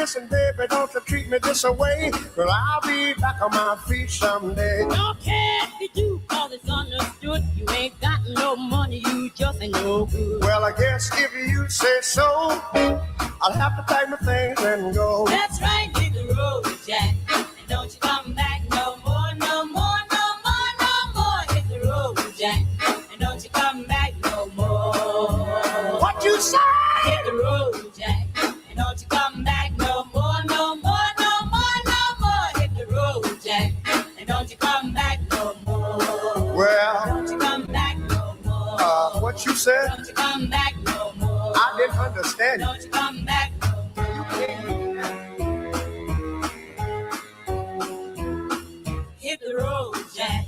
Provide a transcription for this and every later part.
listen, baby, don't you treat me this way. Well, I'll be back on my feet someday. Don't care if you do, cause it's understood. You ain't got no money, you just ain't no good. Well, I guess if you say so, I'll have to pack my things and go. That's right, hit the road, Jack. And don't you come back no more, no more, no more, no more. Hit the road, Jack. And don't you come back no more. What you say? Hit the road, Jack. And don't you come back no more, no more, no more, no more. Hit the road, Jack. And don't you come back no more. Well, Don't you come back no more. What you said? Don't you come back no more. I didn't understand you. Don't you come back no more. You can't. Hit the road, Jack.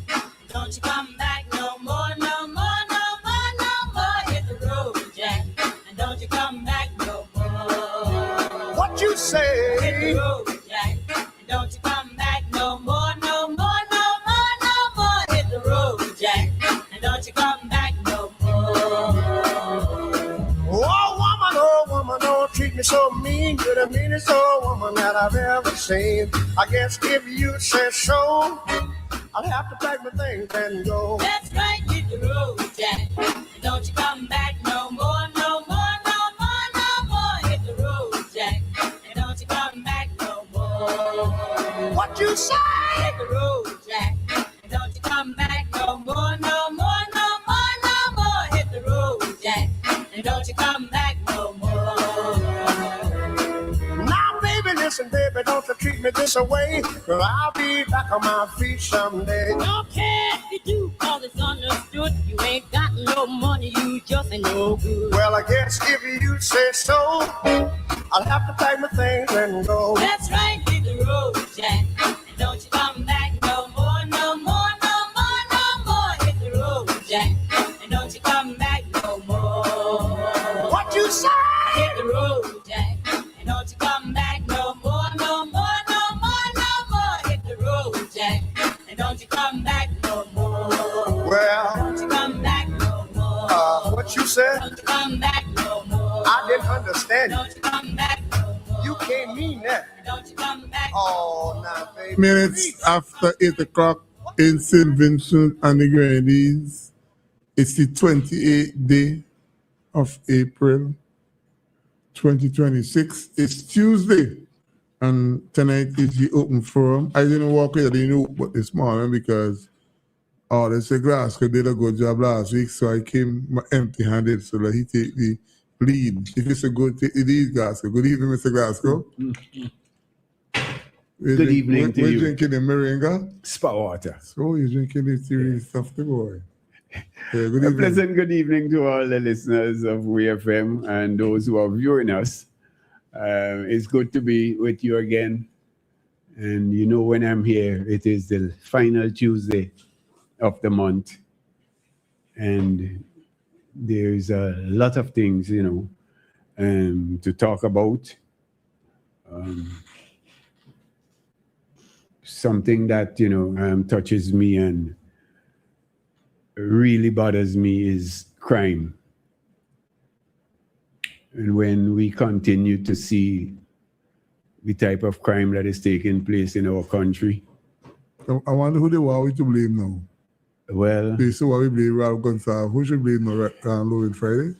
Don't you come back no more, no more, no more, no more. Hit the road, Jack. And don't you come back no more. What you say? Hit the road, Jack. And don't you come back no more, no more, no more, no more. Hit the road, Jack. And don't you come back no more. Oh woman, don't treat me so mean. You're the meanest old woman that I've ever seen. I guess if you say so, I'll have to pack my things and go. That's right, hit the road, Jack. And don't you come back no more, no more, no more, no more. Hit the road, Jack. And don't you come back no more. What you say? Hit the road, Jack. And don't you come back no more, no more, no more, no more. Hit the road, Jack. And don't you come back no more. Now, baby, listen, baby, don't you treat me this way. Well, I'll be back on my feet someday. Don't care if you do, cause it's understood. You ain't got no money, you just ain't no good. Well, I guess if you say so, I'll have to pack my things and go. That's right, hit the road, Jack. And don't you come back no more, no more, no more, no more. Hit the road, Jack. And don't you come back no more. What you say? Hit the road, Jack. And don't you come back no more, no more, no more, no more. Hit the road, Jack. And don't you come back no more. Well, Don't you come back no more. what you said? Don't you come back no more. I didn't understand you. Don't you come back no more. You can't mean that. Don't you come back. Oh, now, baby. Minutes after 8 o'clock in St. Vincent and the Grenadines. It's the 28th day of April 2026. It's Tuesday, and tonight is the open forum. I didn't walk in, I didn't know but this morning because they say Glasgow did a good job last week, so I came empty-handed so that he take the lead. If it's a good, take the lead, Glasgow. Good evening, Mr. Glasgow. Good evening to we're you. drinking the Moringa. Spa water. So you're drinking the serious stuff, the boy. Yeah, good A evening. pleasant good evening to all the listeners of WeFM and those who are viewing us. It's good to be with you again. And you know, when I'm here, it is the final Tuesday of the month. And there's a lot of things, to talk about. Something that, touches me and really bothers me is crime. And when we continue to see the type of crime that is taking place in our country, I wonder who they were to blame now. well, They say why we blame Ralph Gonsalves. Who should blame Lauren Friday?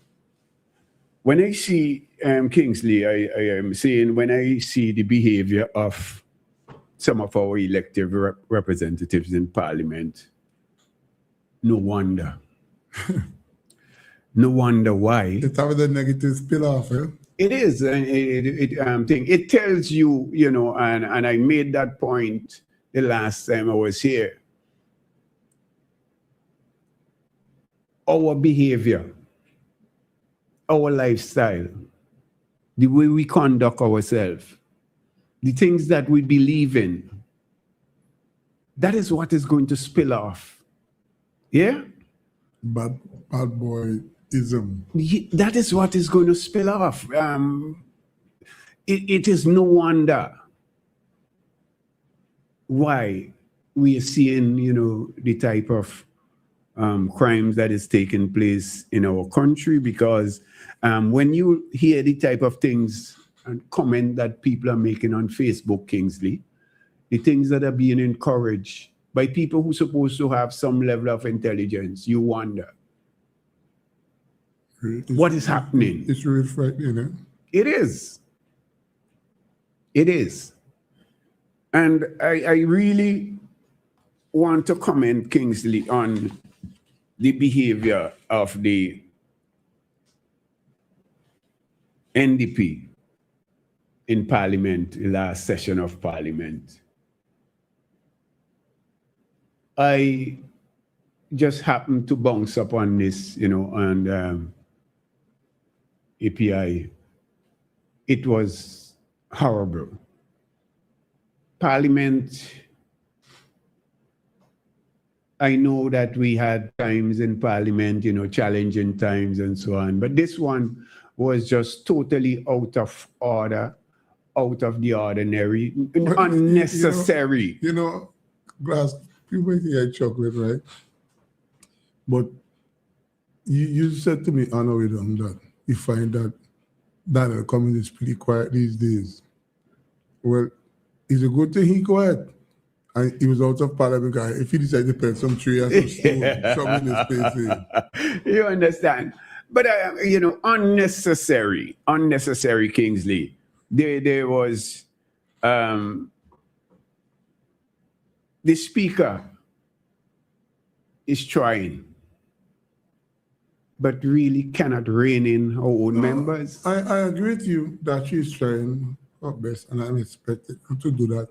when I see Kingsley, I am saying when I see the behavior of some of our elected representatives in Parliament, no wonder. No wonder why. It's having a negative spill off, eh? It is. It tells you, and I made that point the last time I was here. Our behavior, our lifestyle, the way we conduct ourselves, the things that we believe in, that is what is going to spill off. Yeah? Bad boyism. That is what is going to spill off. It is no wonder why we are seeing, the type of crimes that is taking place in our country, because when you hear the type of things and comment that people are making on Facebook, Kingsley, the things that are being encouraged by people who are supposed to have some level of intelligence, you wonder, what is happening? It's really frightening, eh? It is. It is. And I really want to comment, Kingsley, on the behavior of the NDP in Parliament, the last session of Parliament. I just happened to bounce upon this, on API. It was horrible. Parliament, I know that we had times in Parliament, challenging times and so on, but this one was just totally out of order, out of the ordinary, unnecessary. Glass, people think I chocolate, right? But you said to me on our way down that you find that Daniel Cummings is pretty quiet these days. Well, it's a good thing he quiet. And he was out of Parliament guy. If he decided to plant some tree or some stone, something in his place. You understand? But, unnecessary, Kingsley. There was the speaker is trying, but really cannot rein in her own members. I agree with you that she's trying her best, and I'm expected to do that.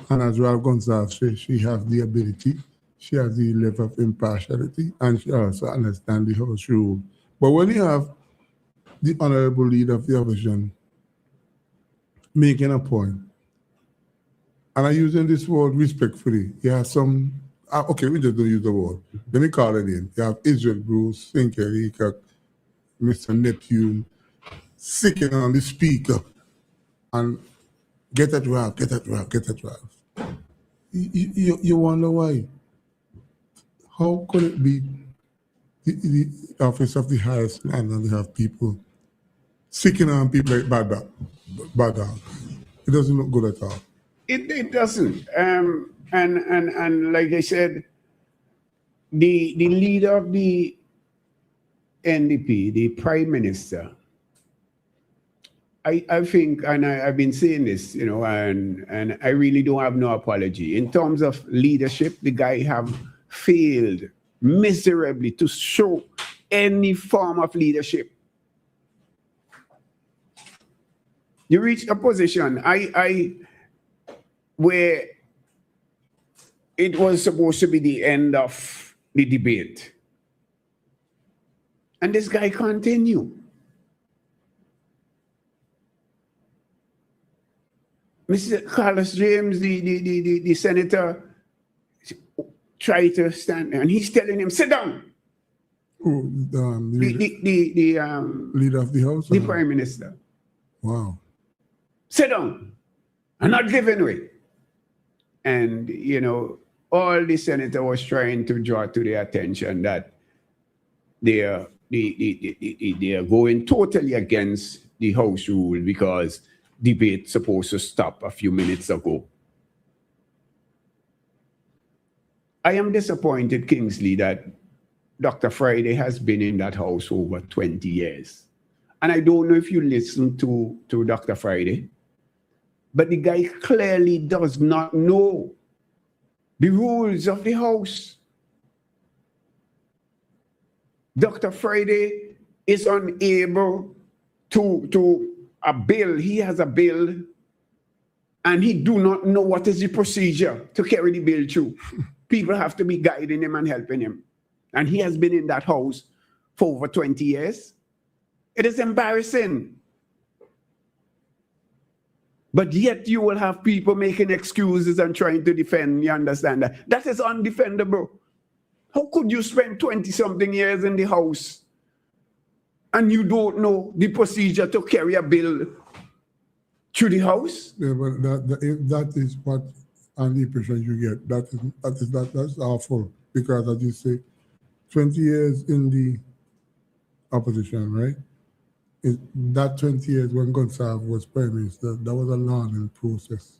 And as Ralph Gonsalves says, she has the ability, she has the level of impartiality, and she also understands the House rule. But when you have the honorable leader of the opposition making a point, and I'm using this word respectfully, you have some, okay, we just don't use the word. Let me call it in. You have Israel Bruce, Sinclair Leacock, Mr. Neptune, sicking on the speaker, and get that Ralph. You wonder why. How could it be the office of the highest land and they have people sicking on people like bad dog? It doesn't look good at all. It doesn't. And like I said, the leader of the NDP, the Prime Minister, I think, and I've been saying this, and I really don't have no apology. In terms of leadership, the guy have failed miserably to show any form of leadership. You reach a position, where it was supposed to be the end of the debate. And this guy continued. Mr. Carlos James, the senator, tried to stand there, and he's telling him, sit down. Oh, The leader of the House? The Prime Minister. Wow. Sit down. I'm not giving way. And, all the senator was trying to draw to their attention that they are going totally against the House rule because debate supposed to stop a few minutes ago. I am disappointed, Kingsley, that Dr. Friday has been in that house over 20 years. And I don't know if you listen to Dr. Friday, but the guy clearly does not know the rules of the house. Dr. Friday is unable to a bill. He has a bill, and he do not know what is the procedure to carry the bill through. People have to be guiding him and helping him. And he has been in that house for over 20 years. It is embarrassing. But yet you will have people making excuses and trying to defend. You understand that? That is undefendable. How could you spend 20-something years in the house and you don't know the procedure to carry a bill through the house? Yeah, but that is what and the impression you get. That's awful. Because as you say, 20 years in the opposition, right? That 20 years when Gonsalves was Prime Minister, that was a learning process.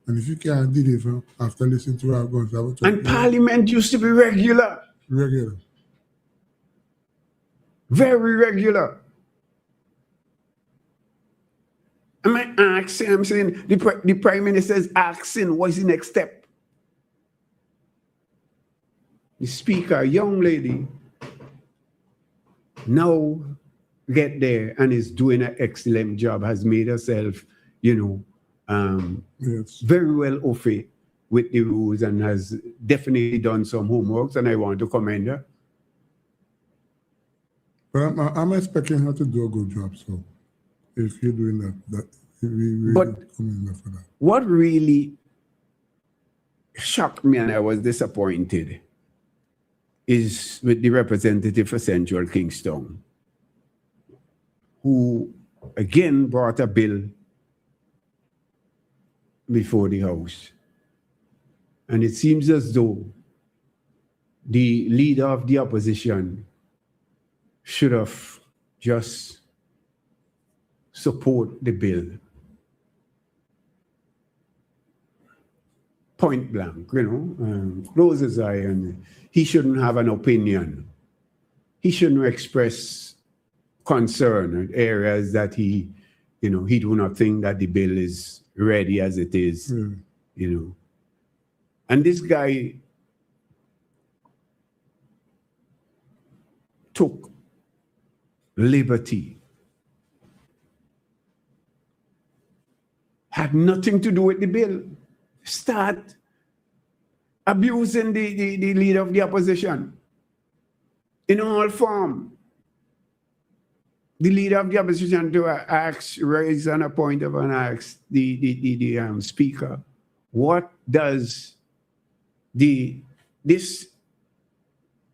And if you can't deliver after listening to our Gonsalves, And Parliament used to be regular, regular. very regular. Am I asking? I'm saying the Prime Minister is asking what's the next step. The Speaker, a young lady, now get there and is doing an excellent job, has made herself, Yes. very well off it with the rules and has definitely done some homework, and I want to commend her. But I'm expecting her to do a good job. So if you're doing that we really But- commend her for that. What really shocked me and I was disappointed is with the representative for Central Kingston, who again brought a bill before the House. And it seems as though the leader of the opposition should have just support the bill. Point blank, close his eye, and he shouldn't have an opinion. He shouldn't express concern in areas that he do not think that the bill is ready as it is, And this guy took liberty. Had nothing to do with the bill. Start abusing the leader of the opposition in all form. The leader of the opposition to raise on a point of an ask the speaker, what does this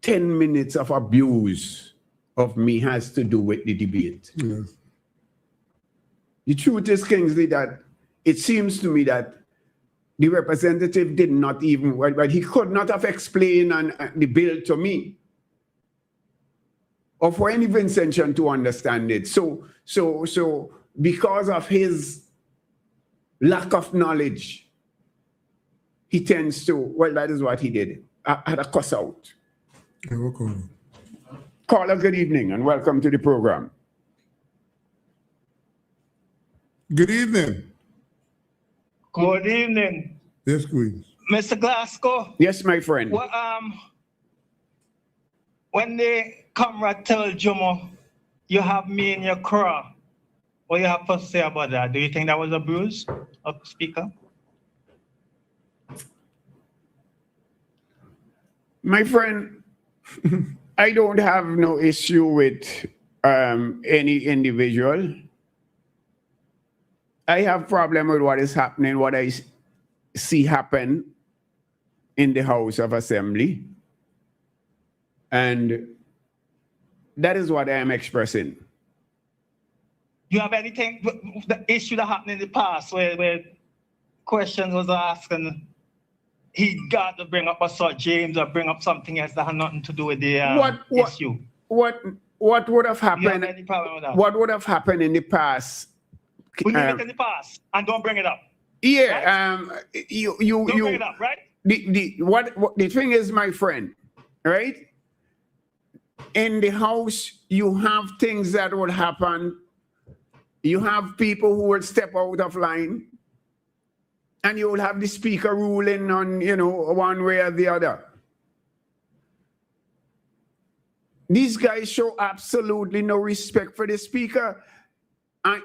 10 minutes of abuse of me has to do with the debate? Yes. The truth is, Kingsley, that it seems to me that the representative did not even, but he could not have explained the bill to me, or for any Vincentian to understand it. So because of his lack of knowledge, he tends to, that is what he did. I had a cuss out. Yeah, we'll call her. Caller, good evening and welcome to the program. Good evening. Good evening, Yes, Queens. Mr. Glasgow. Yes, my friend. Well, when the comrade tell Jomo, you have me in your craw, what you have to say about that? Do you think that was a bruise of the speaker? My friend, I don't have no issue with any individual. I have problem with what is happening, what I see happen in the House of Assembly. And that is what I am expressing. You have anything, the issue that happened in the past where questions was asked and he got to bring up a Sir James or bring up something else that had nothing to do with the issue? What would have Do you have happened? any problem with that? What would have happened in the past? We leave it in the past and don't bring it up. Yeah, Don't bring it up, right? The thing is, my friend, right? In the House, you have things that will happen. You have people who will step out of line, and you will have the speaker ruling on, one way or the other. These guys show absolutely no respect for the speaker.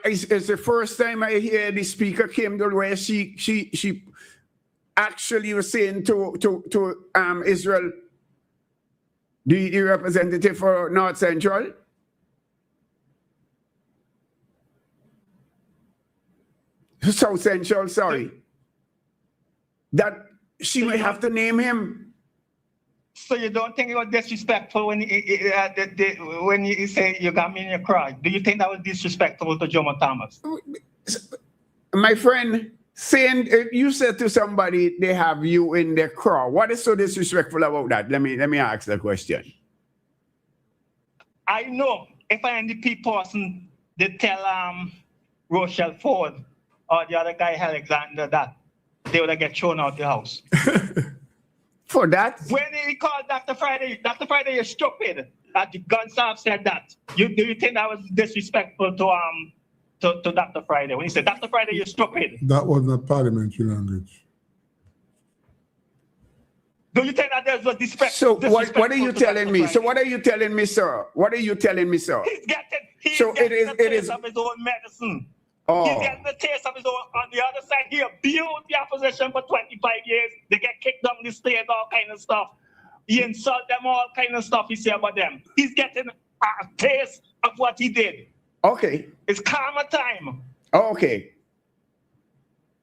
It's the first time I hear the speaker came to where she actually was saying to Israel, the representative for North Central, South Central, sorry, that she may have to name him. So you don't think it was disrespectful when you say you got me in your craw? Do you think that was disrespectful to Jomo Thomas? My friend, saying if you said to somebody they have you in their craw, what is so disrespectful about that? Let me ask the question. I know if an NDP person did tell Rochelle Ford or the other guy Alexander that they would have get thrown out the house. For that? When he called Dr. Friday, you're stupid. The Gonsalves said that. Do you think that was disrespectful to Dr. Friday? When he said, Dr. Friday, you're stupid. That was not parliamentary language. Do you think that was disrespectful? So what are you telling me? So what are you telling me, sir? What are you telling me, sir? He's getting the taste of his own medicine. Oh. He's getting the taste of his own. On the other side, he abused the opposition for 25 years. They get kicked down the state, all kind of stuff. He insult them, all kind of stuff he say about them. He's getting a taste of what he did. Okay. It's karma time. Okay.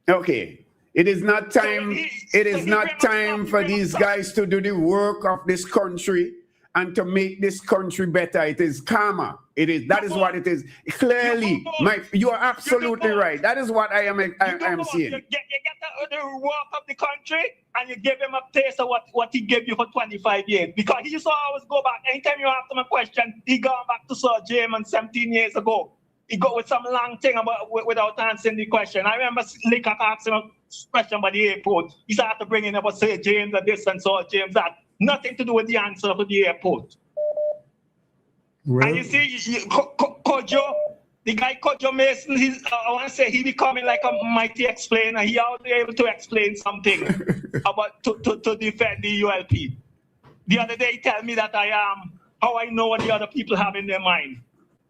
Okay. It is not time. It is not time for these guys to do the work of this country and to make this country better. It is karma. It is. That is what it is. Clearly, you are absolutely right. That is what I am seeing. You get the work of the country and you give him a taste of what he gave you for 25 years. Because he used to always go back. Anytime you ask him a question, he gone back to Sir James 17 years ago. He go with some long thing without answering the question. I remember Leacock asked him a question about the airport. He started to bring in about Sir James this and Sir James that. Nothing to do with the answer for the airport. Well, and you see, Kojo, the guy Kojo Mason, I want to say he becoming like a mighty explainer. He ought to be able to explain something about to defend the ULP. The other day he told me that how I know what the other people have in their mind.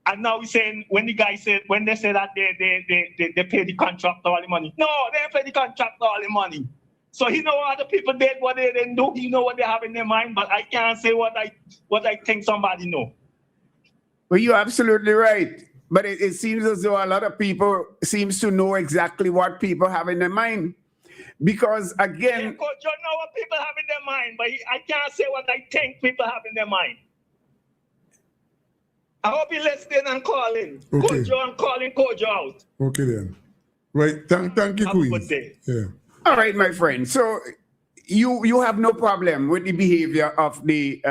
And now he's saying when they say that they pay the contractor all the money. No, they don't pay the contractor all the money. So he know what other people did, what they didn't do. He know what they have in their mind, but I can't say what I think somebody know. Well, you're absolutely right. But it seems as though a lot of people seems to know exactly what people have in their mind. Because again... Yeah, Coach, you know what people have in their mind, but I can't say what I think people have in their mind. I hope you're listening and calling. Okay. Coach, I'm calling Coach out. Okay then. Right. Thank you, Have a Queen. good day. Yeah. All right, my friend. So you have no problem with the behavior of the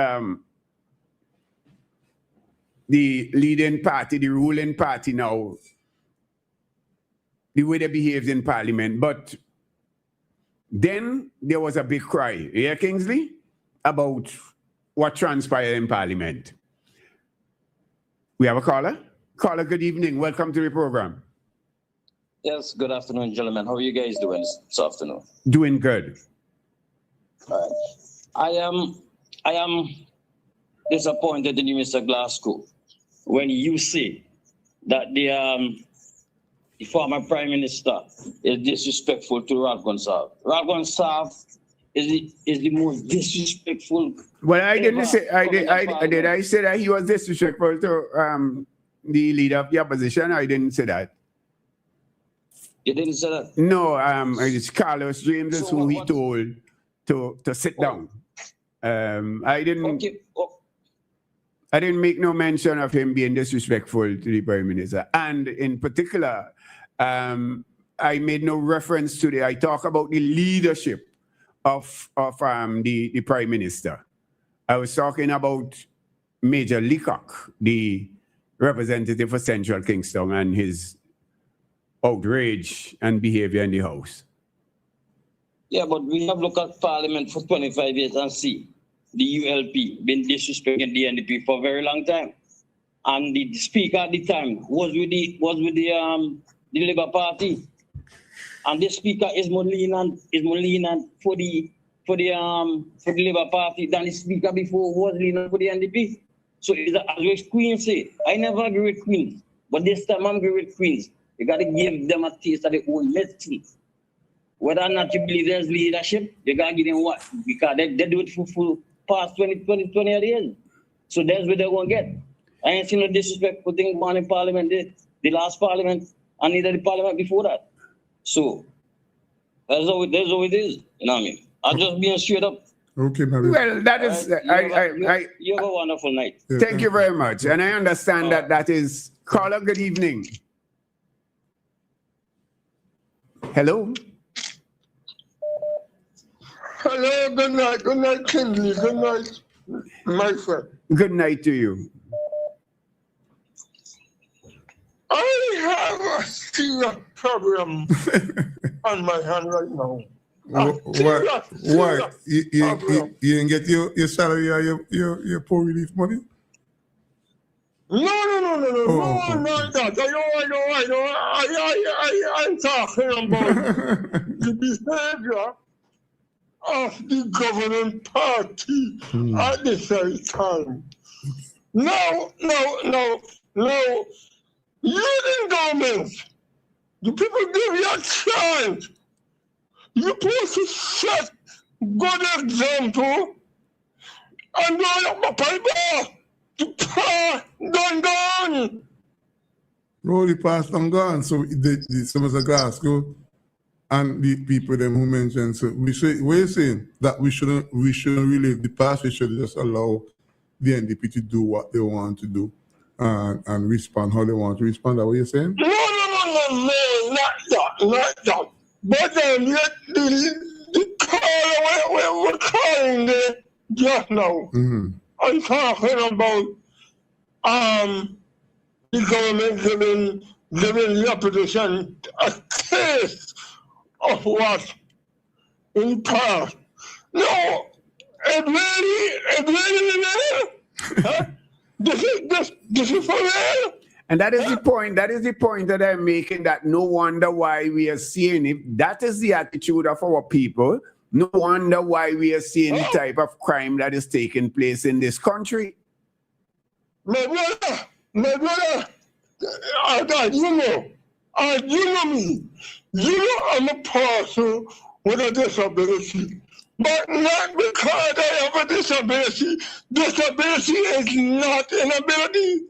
leading party, the ruling party now, the way they behaved in Parliament. But then there was a big cry, yeah, Kingsley, about what transpired in Parliament. We have a caller. Caller, good evening. Welcome to the program. Yes, good afternoon, gentlemen. How are you guys doing this afternoon? Doing good. All right. I am disappointed in you, Mr. Glasgow, when you say that the former Prime Minister is disrespectful to Ralph Gonsalves. Ralph Gonsalves is the most disrespectful. Well, I didn't say. Did I say that he was disrespectful to the leader of the opposition? I didn't say that. You didn't say that? No, it's Carlos James is who he told to sit down. I didn't. Okay. I didn't make no mention of him being disrespectful to the Prime Minister, and in particular, I made no reference to I talk about the leadership of the Prime Minister. I was talking about Major Leacock, the representative for Central Kingston, and his outrage and behavior in the House. Yeah, but we have looked at Parliament for 25 years and see the ULP been disrespecting the NDP for a very long time. And the speaker at the time was with the Labour Party. And the speaker is more lenient for the Labour Party than the speaker before was lenient for the NDP. So as Queen said, I never agree with Queens, but this time I'm agree with Queens. You got to give them a taste of their own medicine. Whether or not you believe there's leadership, you got to give them what? Because they do it for past 20 years. So that's what they're going to get. I ain't seen no disrespectful thing going on in Parliament, the last Parliament, and neither the Parliament before that. So that's how it is. You know what I mean? I'm just being straight up. Okay, Mary. Well, that is. You have a wonderful night. Yeah, thank you very much, and I understand that is. Caller, good evening. Hello. Hello, good night, Kingsley. Good night, my friend. Good night to you. serious problem on my hand right now. Why? You didn't get your salary or your poor relief money? No, Oh. not that. I'm talking about the behavior of the governing party at the same time. No, you in government, the people give you a chance. You're supposed to set good example and don't let my paper to pass done. No, the past and gone. So some of the Glasgow and the people them who mentioned. So we're saying that we shouldn't relive the past. We should just allow the NDP to do what they want to do and respond how they want to respond. Is that what you're saying? No, not that. But the call we're calling there just now. Mm-hmm. I'm talking about the government giving the opposition a taste of what in the past. No, it really huh? This is for real. And that is the point. That is the point that I'm making. That no wonder why we are seeing it. That is the attitude of our people. No wonder why we are seeing the type of crime that is taking place in this country. My brother, God, you know me. You know I'm a person with a disability. But not because I have a disability. Disability is not an ability.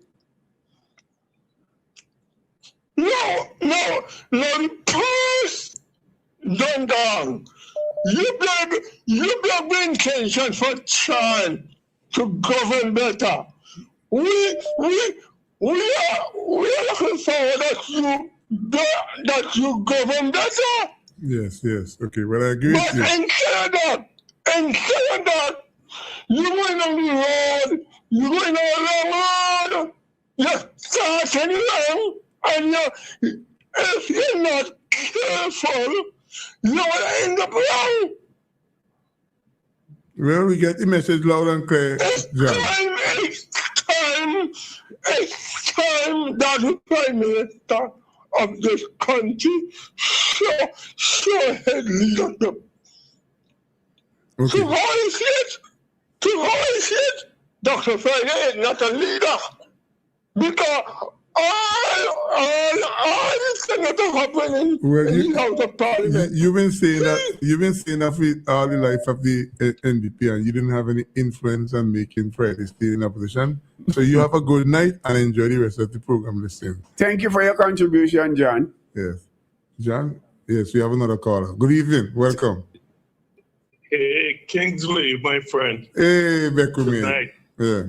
No, the past done down. You have intention for trying to govern better. We are looking forward that you govern better. Yes. Okay, well, I agree But with you. instead of that, you going on the road, you going on the road, you're starting wrong, and if you're not careful, you're going to end up wrong. Well, we get the message loud and clear, John. It's time that the Prime Minister of this country show his leadership. Okay. To voice it, Dr. Friday is not a leader. Because all these things that are happening in the House of Parliament. You've been saying that for all the life of the NDP, and you didn't have any influence on making Friday stay in opposition. So you have a good night and enjoy the rest of the program listening. Thank you for your contribution, John. Yes. John? Yes, we have another caller. Good evening. Welcome. Hey, Kingsley, my friend. Hey, Beku, Good man. night. Yeah.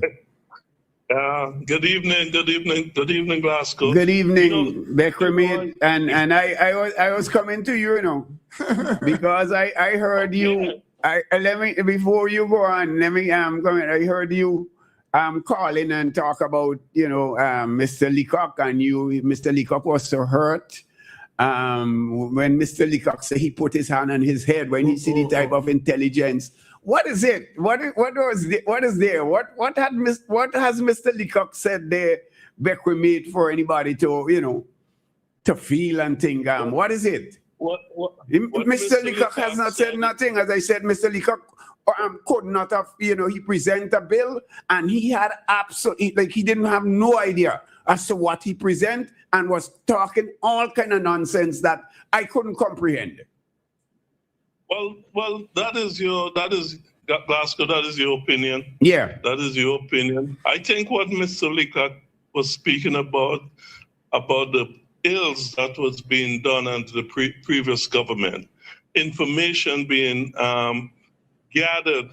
Good evening, Glasgow. Good evening, Beckermate. And I was coming to you, because I heard you. Let me before you go on. Let me I heard you calling and talk about Mr. Leacock, and Mr. Leacock was so hurt when Mr. Leacock said he put his hand on his head when he see the type of intelligence. What is it? What is there? What has Mr. Leacock said there, Beckermate, for anybody to to feel and think? What is it? What Mr. Leacock has not said nothing. As I said, Mr. Leacock could not have, he present a bill and he had absolutely, he didn't have no idea as to what he present and was talking all kind of nonsense that I couldn't comprehend. Well, that is Glasgow. That is your opinion. Yeah. That is your opinion. I think what Mr. Leacock was speaking about the ills that was being done under the previous government, information being gathered,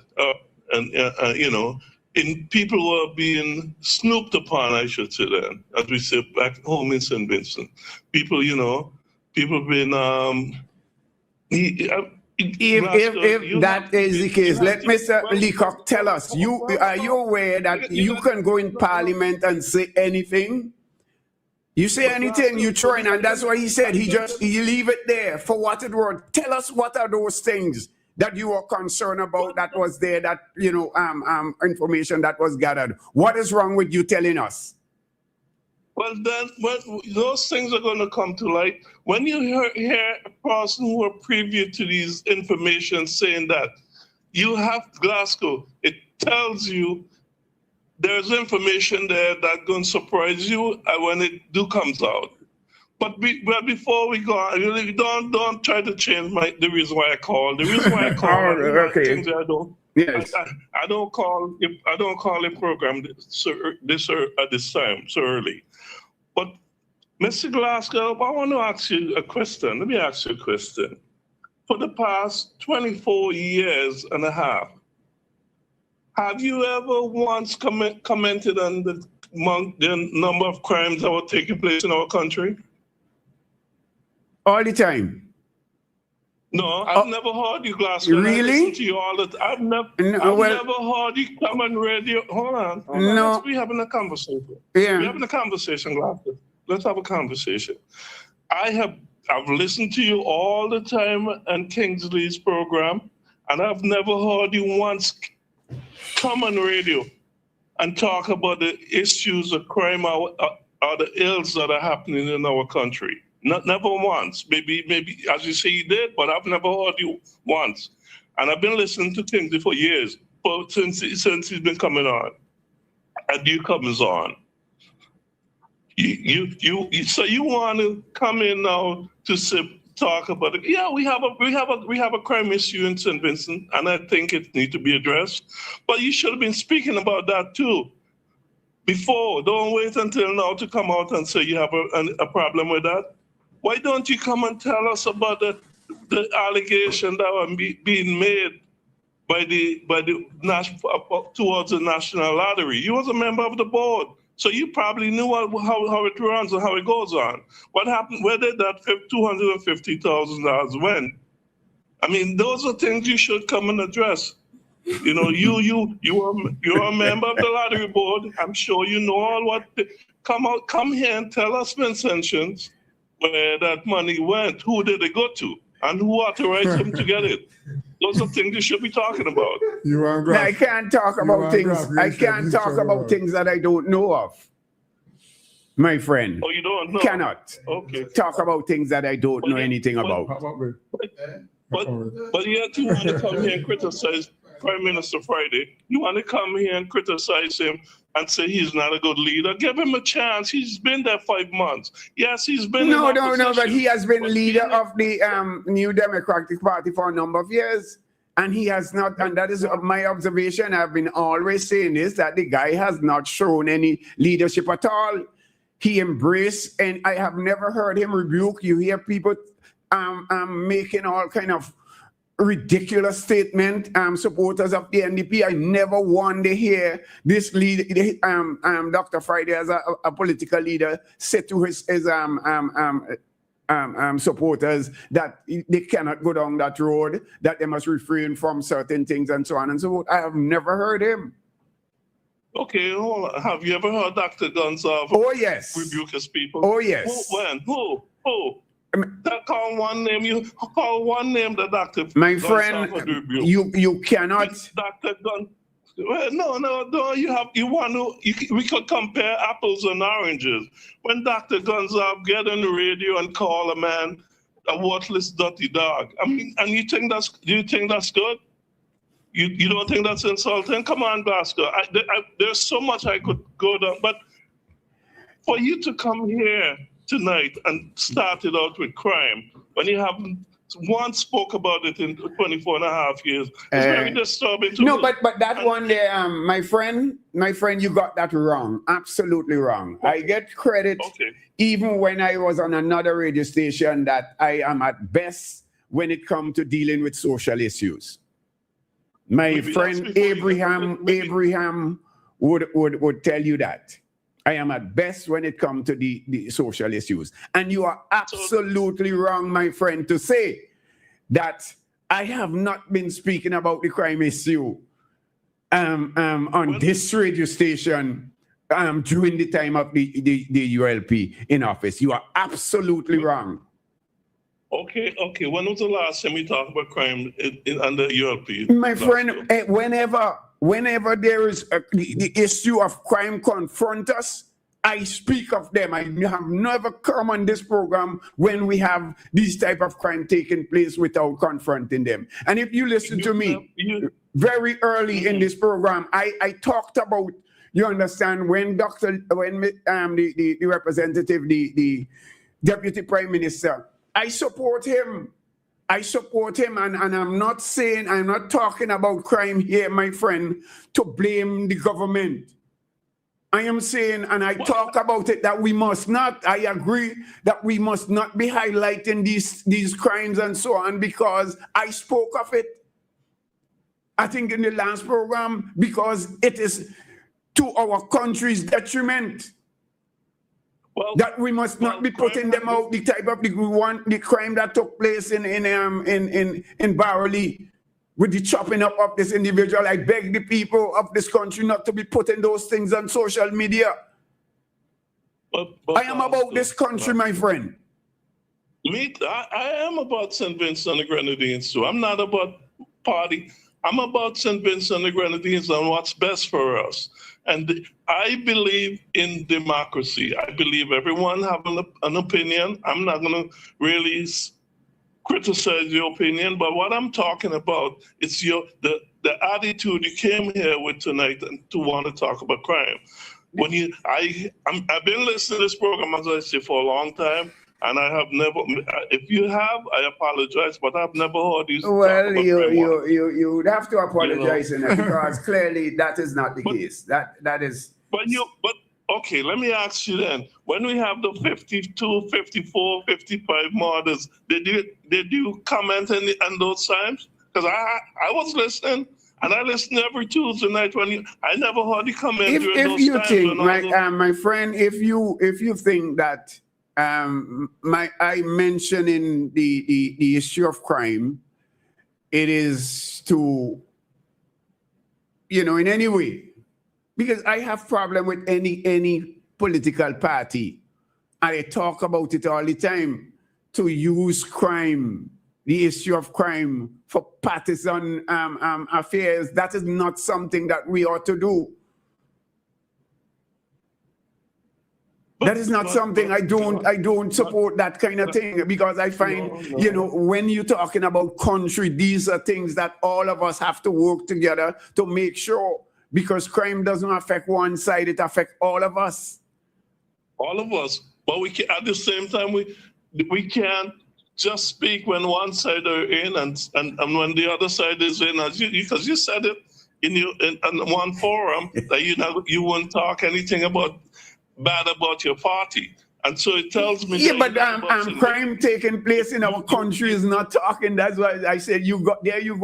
and people were being snooped upon, I should say then, as we say back home in St. Vincent. People been If that is the case, let Mr. Leacock tell us. Are you aware that you can go in Parliament and say anything? You say anything, you throw in, and that's what he said. He leave it there for what it was. Tell us what are those things that you were concerned about that was there, that information that was gathered. What is wrong with you telling us? Well, then, those things are going to come to light. When you hear a person who are privy to these information saying that you have Glasgow, it tells you there's information there that's going to surprise you when it comes out. But before we go on, really, don't try to change the reason why I called. The reason why I called, okay. things I don't. Yes. I don't call a program at this time so early. But Mr. Glasgow, I want to ask you a question. Let me ask you a question. For the past 24 years and a half, have you ever once commented on the number of crimes that were taking place in our country? All the time. No, I've never heard you, Glasgow. Really? I listen to you all the time. I've never heard you come on radio. Hold on. No. We're having a conversation. Yeah. We're having a conversation, Glasgow. Let's have a conversation. I've listened to you all the time on Kingsley's program, and I've never heard you once come on radio and talk about the issues of crime or the ills that are happening in our country. Never once. Maybe as you say you did, but I've never heard you once. And I've been listening to Kingsley for years, but since he's been coming on, and you comes on. So you want to come in now to talk about it? Yeah, we have a crime issue in St. Vincent, and I think it needs to be addressed. But you should have been speaking about that too before. Don't wait until now to come out and say you have a problem with that. Why don't you come and tell us about the allegation that are being made by the towards the National Lottery? You was a member of the board, so you probably knew how it runs and how it goes on. What happened? Where did that $250,000 went? I mean, those are things you should come and address. You know, you're a member of the lottery board. I'm sure you know all what. Come here and tell us, Vincentians, where that money went, who did it go to, and who authorized them to get it. Those are things you should be talking about. I can't talk about things. I can't talk about things that I don't know of, my friend. Oh, you don't know? Cannot. Okay. Talk about things that I don't know anything about. But yet you want to come here and criticize Prime Minister Friday. You want to come here and criticize him and say he's not a good leader. Give him a chance. He's been there 5 months. Yes, he's been No, but he has been leader of the New Democratic Party for a number of years. And he has not, and that is my observation. I've been always saying this, that the guy has not shown any leadership at all. He embraced, and I have never heard him rebuke. You hear people making all kind of ridiculous statement, supporters of the NDP. I never want to hear this Dr. Friday as a political leader say to his supporters that they cannot go down that road, that they must refrain from certain things and so on and so forth. I have never heard him. Okay, hold on. Have you ever heard Dr. Gonzalez rebuke his people? Oh, yes. Who? That call one name. You call one name the Dr. My friend, you cannot. Dr. Gun. Well, no. We could compare apples and oranges. When Dr. Gonzalez get on the radio and call a man a worthless, dirty dog. I mean, and do you think that's good? You don't think that's insulting? Come on, Glasgow. There's so much I could go down, but for you to come here tonight and start it out with crime when you haven't once spoke about it in 24 and a half years, it's very disturbing to me. But that one there, my friend, you got that wrong. Absolutely wrong. Okay. I get credit even when I was on another radio station that I am at best when it comes to dealing with social issues. My friend Abraham would tell you that. I am at best when it comes to the social issues. And you are absolutely wrong, my friend, to say that I have not been speaking about the crime issue on this radio station during the time of the ULP in office. You are absolutely wrong. Okay. When was the last time we talked about crime under ULP? My friend, whenever there is the issue of crime confront us, I speak of them. I have never come on this program when we have these type of crime taking place without confronting them. And if you listen to me very early in this program, I talked about, you understand, when the representative, the deputy prime minister, I support him. And I'm not talking about crime here, my friend, to blame the government. I am saying, and I talk about it, that we must not, I agree that we must not be highlighting these crimes and so on, because I spoke of it, I think, in the last program, because it is to our country's detriment. That we must not be putting them out, the type of the crime that took place in Barley with the chopping up of this individual. I beg the people of this country not to be putting those things on social media. I am about this country, my friend. I am about St. Vincent and the Grenadines too. I'm not about party. I'm about St. Vincent and the Grenadines and what's best for us. And I believe in democracy. I believe everyone have an opinion. I'm not going to really criticize your opinion, but what I'm talking about is the attitude you came here with tonight and to want to talk about crime. I've been listening to this program, as I say, for a long time. And I have never, if you have, I apologize, but I've never heard you talk about crime. You would have to apologize, you know? Because clearly that is not the case. That is. But okay, let me ask you then. When we have the 52, 54, 55 murders, did you comment on those times? Because I was listening. And I listen every Tuesday night I never heard you comment during those times. If you think, my friend, if you think that I mentioned in the issue of crime, it is to, in any way, because I have problem with any political party, and I talk about it all the time, to use crime, the issue of crime, for partisan affairs. That is not something that we ought to do. That is not something I don't support that kind of thing, because I find, when you're talking about country, these are things that all of us have to work together to make sure, because crime doesn't affect one side, it affects all of us. All of us. But we can, at the same time, we can't just speak when one side are in and when the other side is in, because you said it in one forum that you won't talk anything bad about your party. And so it tells me. Yeah, but crime taking place in our country is not talking. That's why I said you go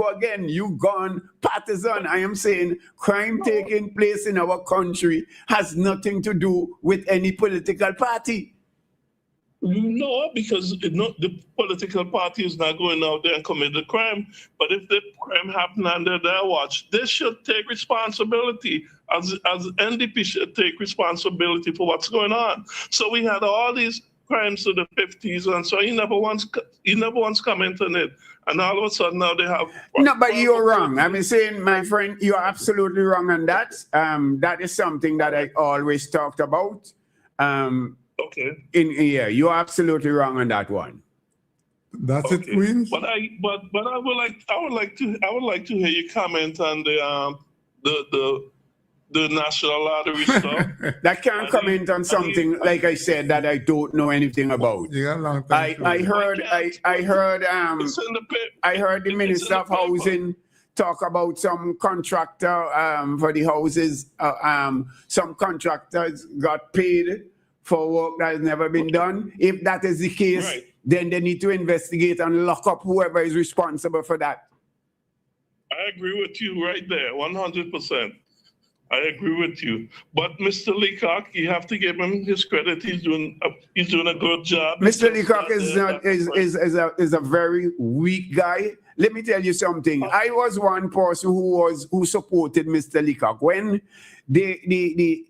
again. You gone partisan. I am saying crime taking place in our country has nothing to do with any political party. No, because the political party is not going out there and commit the crime. But if the crime happened under their watch, they should take responsibility. As NDP should take responsibility for what's going on. So we had all these crimes in the 50s, and so you never once comment on it. And all of a sudden now they have. No, but you're wrong. I'm saying, my friend, you're absolutely wrong on that. That is something that I always talked about. Okay. You're absolutely wrong on that one. That's okay. It, Queens. But I would like to hear you comment on the National Lottery stuff. That can't comment on something like I said that I don't know anything about. Yeah, long time I heard the Minister of Housing talk about some contractor for the houses. Some contractors got paid for work that has never been done. If that is the case, right, then they need to investigate and lock up whoever is responsible for that. I agree with you right there, 100%. I agree with you. But Mr. Leacock, you have to give him his credit. He's doing a good job. Mr. Leacock is a very weak guy. Let me tell you something. I was one person who supported Mr. Leacock when the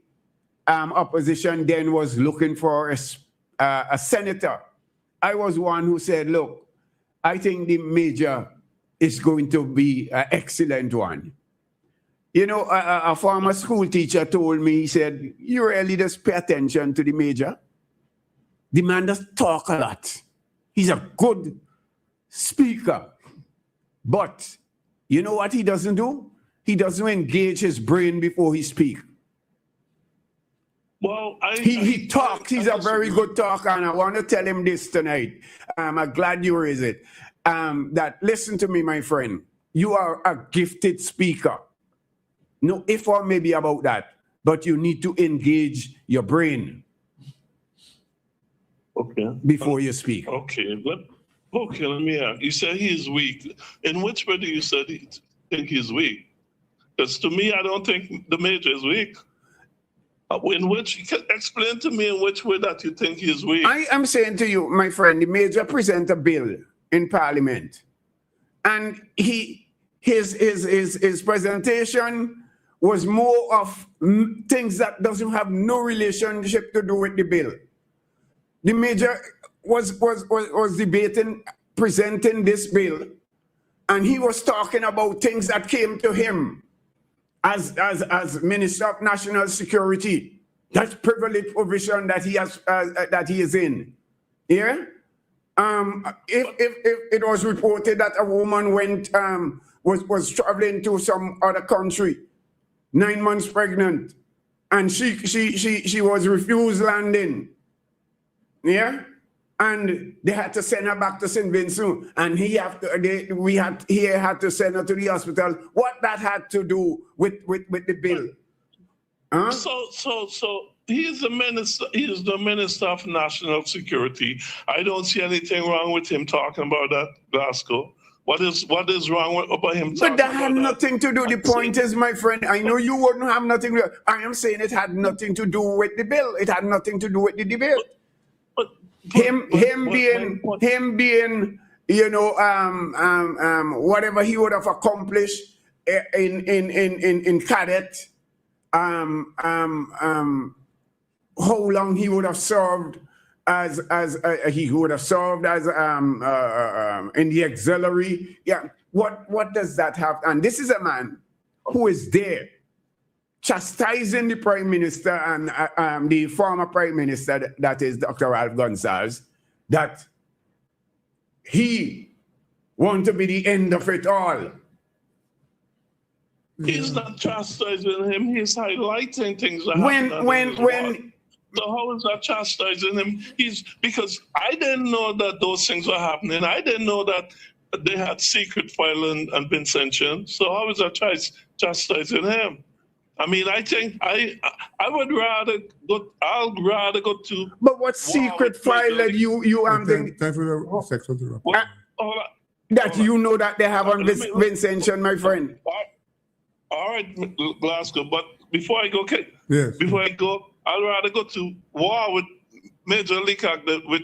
opposition then was looking for a senator, I was one who said, look, I think the major is going to be an excellent one. You know, a former school teacher told me, he said, you really just pay attention to the major. The man does talk a lot. He's a good speaker. But you know what he doesn't do? He doesn't engage his brain before he speaks. Well, He talks. He's a very good talker, and I want to tell him this tonight. I'm glad you raised it. That listen to me, my friend. You are a gifted speaker. No if or maybe about that, but you need to engage your brain before you speak. Okay, let me ask. You said he is weak. In which way do you think he's weak? Because to me, I don't think the major is weak. Explain to me in which way that you think he's weak. I am saying to you, my friend, the major present a bill in Parliament, and his presentation was more of things that doesn't have no relationship to do with the bill. The major was debating, presenting this bill, and he was talking about things that came to him as Minister of National Security. That's privilege provision that he has that he is in. Yeah. If it was reported that a woman was traveling to some other country, 9 months pregnant, and she was refused landing. Yeah, and they had to send her back to St. Vincent, and he had to send her to the hospital. What that had to do with the bill? Huh? So he is the minister. He is the Minister of National Security. I don't see anything wrong with him talking about that, Glasgow. What is wrong about him? But that had nothing to do. The point is, my friend, I know you wouldn't have nothing. I am saying it had nothing to do with the bill. It had nothing to do with the debate. Him being, you know, whatever he would have accomplished in cadet, how long he would have served as he would have served as in the auxiliary. Yeah, what does that have? And this is a man who is there chastising the Prime Minister and the former Prime Minister, that is Dr. Ralph Gonsalves, that he wants to be the end of it all. He's not chastising him. He's highlighting things that happen. So how is that chastising him? Because I didn't know that those things were happening. I didn't know that they had secret file and been sanctioned. So how is that chastising him? I mean, I think I would rather go. I'll rather go to. But what secret file that you Time for the sexual interruption. That you know that they have on Vincentian, my friend. All right, Glasgow. But before I go, Yes. before I go, I'd rather go to war with Major Leacock than with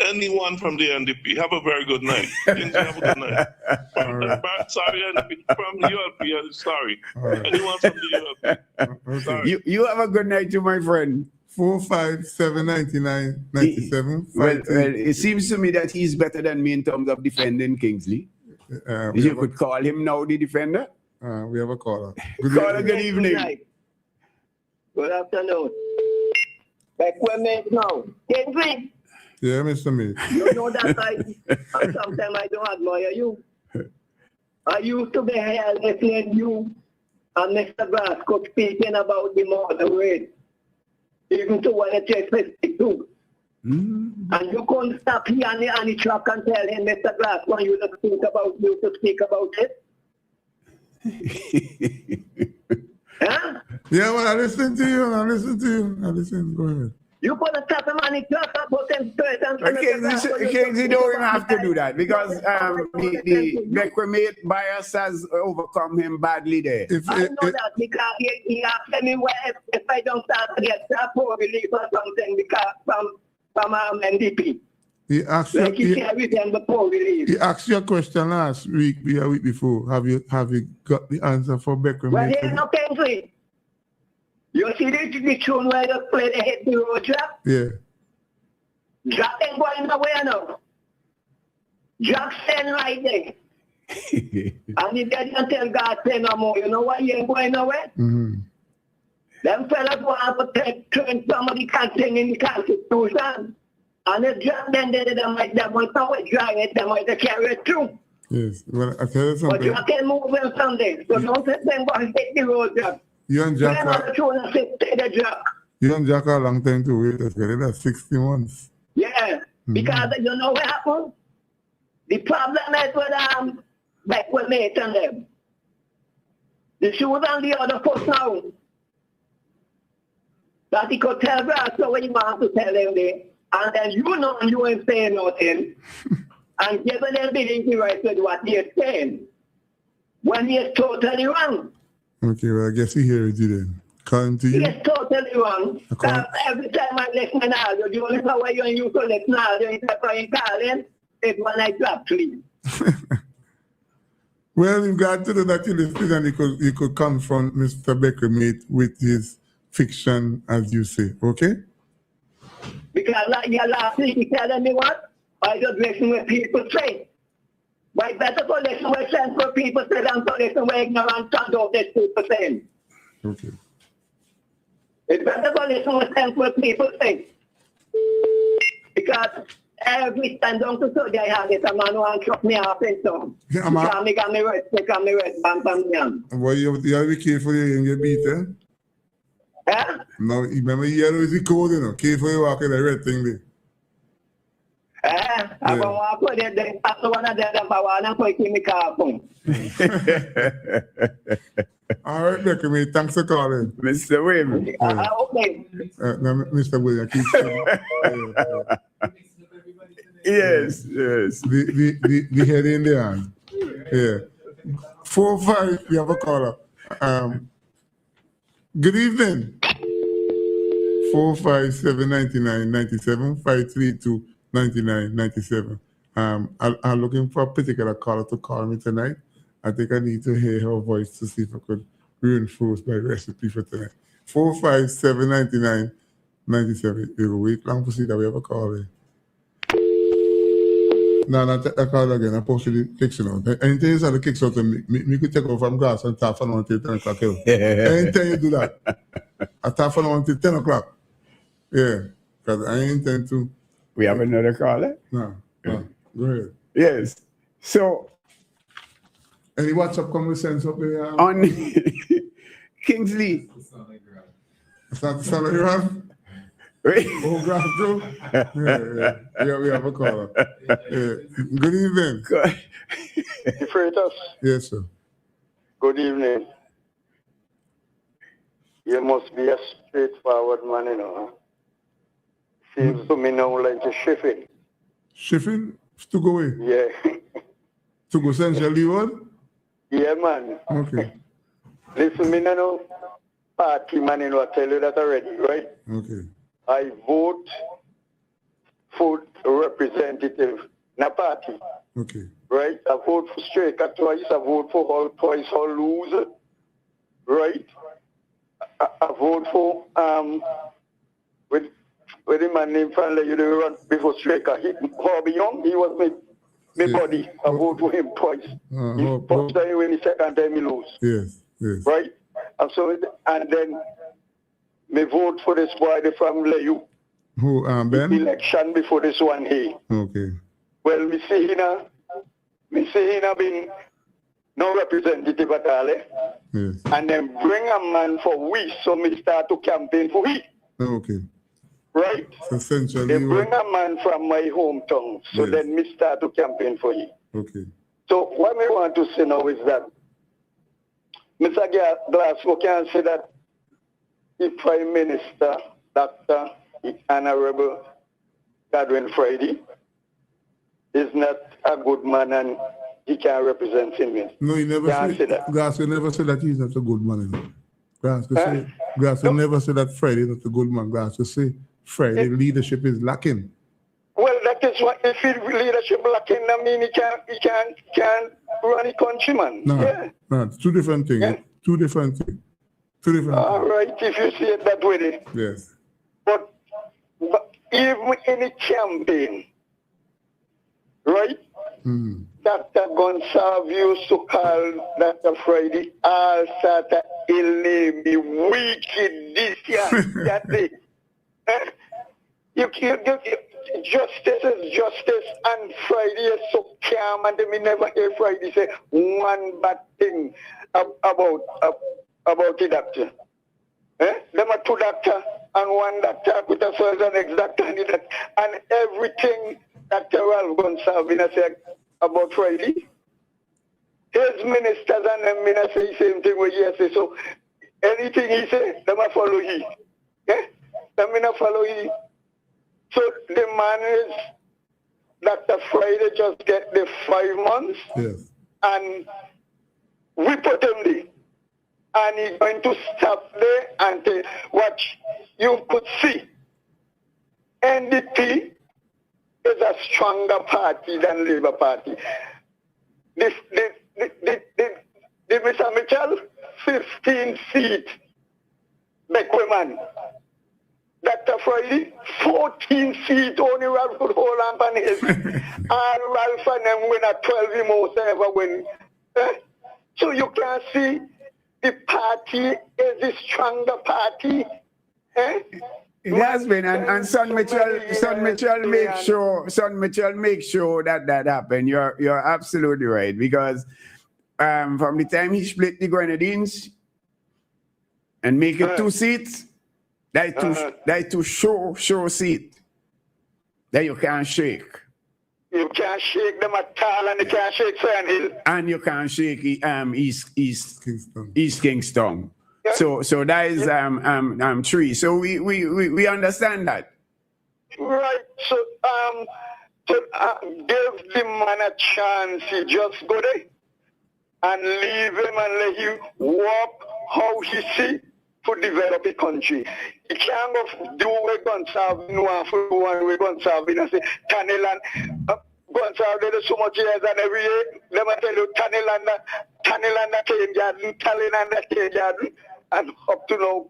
anyone from the NDP. Have a very good night. Have a good night. Right. Sorry, from the ULP. Sorry. Right. Anyone from the ULP. Okay. Sorry. You have a good night too, my friend. 4579997. Well, it seems to me that he's better than me in terms of defending Kingsley. You could call him now the defender. We have a caller. Caller, good evening. Good afternoon. Equipment now. Kingsley, Yeah, Mr. Mate. you know that sometimes I don't admire you. I used to be here listening to you and Mr. Glasgow speaking about the murder rate, even to 152. And you couldn't stop here on the truck and tell him, Mr. Glasgow, you to speak about it. Huh? Yeah, well, I listen to you. Go ahead. You could have stop him on the truck and put him straight and Kingsley don't even have to do that because the Beckwith bias has overcome him badly there. I know that because he asked me if I don't start to get poor relief or something because from NDP. He asked Like you. he said with them the poor relief. He asked you a question last week, a week before. Have you got the answer for Beckham? Well, here's no Kingsley. You see the tune where they play the hit the road Jack? Yeah. Jack ain't going nowhere now. Jack stand right there. And if they don't tell God say no more, you know why he ain't going nowhere? Mm-hmm. Them fellas want to turn somebody content in the Constitution. And if Jack then did it, they might somewhere drag it, they might carry it through. Yes. Well, I tell you But something. Jack can move them someday. So don't let them go and hit the road, Jack. You and They're Jack not are, trying to say the Jack. you and Jack are a long time to wait. That's 60 months. Yeah, because you know what happened? The problem is with back with mate and them. The shoes on the other foot now. That he could tell Brad so what you want to tell them there. And then you know you ain't saying nothing. And give them the right with what he's saying. When he is totally wrong. Okay, well, I guess he hears you then. Calling to He you. is totally wrong. Okay. Every time I listen to audio, the only way you and you to listen to audio instead of calling is when I drop sleep. Well, I'm glad to know that you listened and you could confront Mr. Becker, mate, with his fiction, as you say. Okay? Because like your last week, you telling me what? I just listen what people say. But it's better to listen what sensible people say than to listen what ignorant tongues of these people saying. Okay. It's better to listen what sensible people say. Because every time down to Saudi I have it, a man who chuck me off in some. Yeah, man. Because me got me respect and me red bam bam yam. Well, you have to be careful you get beat, eh? Eh? No, remember yellow is the code, you know. Careful you walk in the red thing there. I want to put it there. After one of them, I want to put it in the car phone. All right, Becker, mate. Thanks for calling. Mr. William. Okay. No, Mr. William, keep saying. Yes. The head in the hand. Yeah. 4-5, we have a caller. Good evening. 457-99-97, 532-99-97. I'm looking for a particular caller to call me tonight. I think I need to hear her voice to see if I could reinforce my recipe for tonight. 457-99-97. You will wait long to see that we have a call there. No, not take that call again. I posted the kicks out. Anything you say the kicks out, me could take over from grass and tap on until 10 o'clock. Anytime you do that, I tap on until 10 o'clock. Yeah, because I intend to. We have another caller? No. Go ahead. Yes. So, any WhatsApp conversations up there? on Kingsley. It's not the sound of your hand? Oh, grass too? Yeah, we have a caller. Yeah. Good evening. Freitas, Yes, sir. good evening. You must be a straightforward man, you know. Seems to me now like you're shifting. Shifting to go away? Yeah. To go Central Leeward? Yeah, man. Okay. Listen, me no party man, you know, I tell you that already, right? Okay. I vote for representative, not party, Okay. right? I vote for Striker twice, I vote for Hall twice, Hall lose, right? I vote for, with the man named Franley, you know, run before Striker. Hobby Young, he was my buddy. I vote for him twice. First time he win, the second time he lose. Yes. Right? And then me vote for this boy from Leyu. Who, Ben? Election before this one here. Okay. Well, me see him being no representative at all. Yes. And then bring a man for we, so me start to campaign for we. Okay. Right? So Central They Leeward. bring a man from my hometown, so Yes. then me start to campaign for you. Okay. So what I want to say now is that Mr. Glasgow can say that the Prime Minister, Dr. Honorable Godwin Friday, is not a good man and he can't represent him. No, he never Can't say said that. Glasgow never said that he's not a good man. You know. Glasgow never said that Friday is not a good man. Glasgow say Friday leadership is lacking. Well, that is what if his leadership lacking, I mean he can't run a country, man. No, Yeah. no, it's two different things. Yeah. Two different things. Two different. All right, if you see it that way. Yes. But even in a campaign, right? Dr. Gonsalves used to call Dr. Friday all sort of ill name, the wicked, this year, that day. Justice is justice, and Friday is so calm, and me never hear Friday say one bad thing about the doctor. Them are two doctors and one doctor with us as an ex-doctor and everything Dr. Ralph Gonsalves said about Friday. His ministers and them say the same thing what he say. So anything he say, them are follow he. Them not follow he. So the man is Dr. Friday just get the 5 months. Yes. And we put him there. And he's going to stop there and watch. You could see NDP is a stronger party than Labour Party. The Mr. Mitchell, 15 seats. Beckman. Dr. Friday, 14 seats, only Ralph could hold on his. And Ralph and them win at 12 the most ever win. So you can see the party is the stronger party. It has been, and Son Mitchell make sure that happened. You're absolutely right, because from the time he split the Grenadines and make it 2 seats, that two show seat that you can't shake. You can't shake them at all, and you can't shake Sandhill. And you can't shake East Kingston. Yeah. So that is 3. So we understand that. Right. So give the man a chance. He just go there and leave him and let him walk how he see to develop a country. He can't go do what Gonsalves no for one way Gonsalves and say Taneland. Gonsalves did so much years and every year let me tell you Taneland came garden, Taneland came garden, and up to now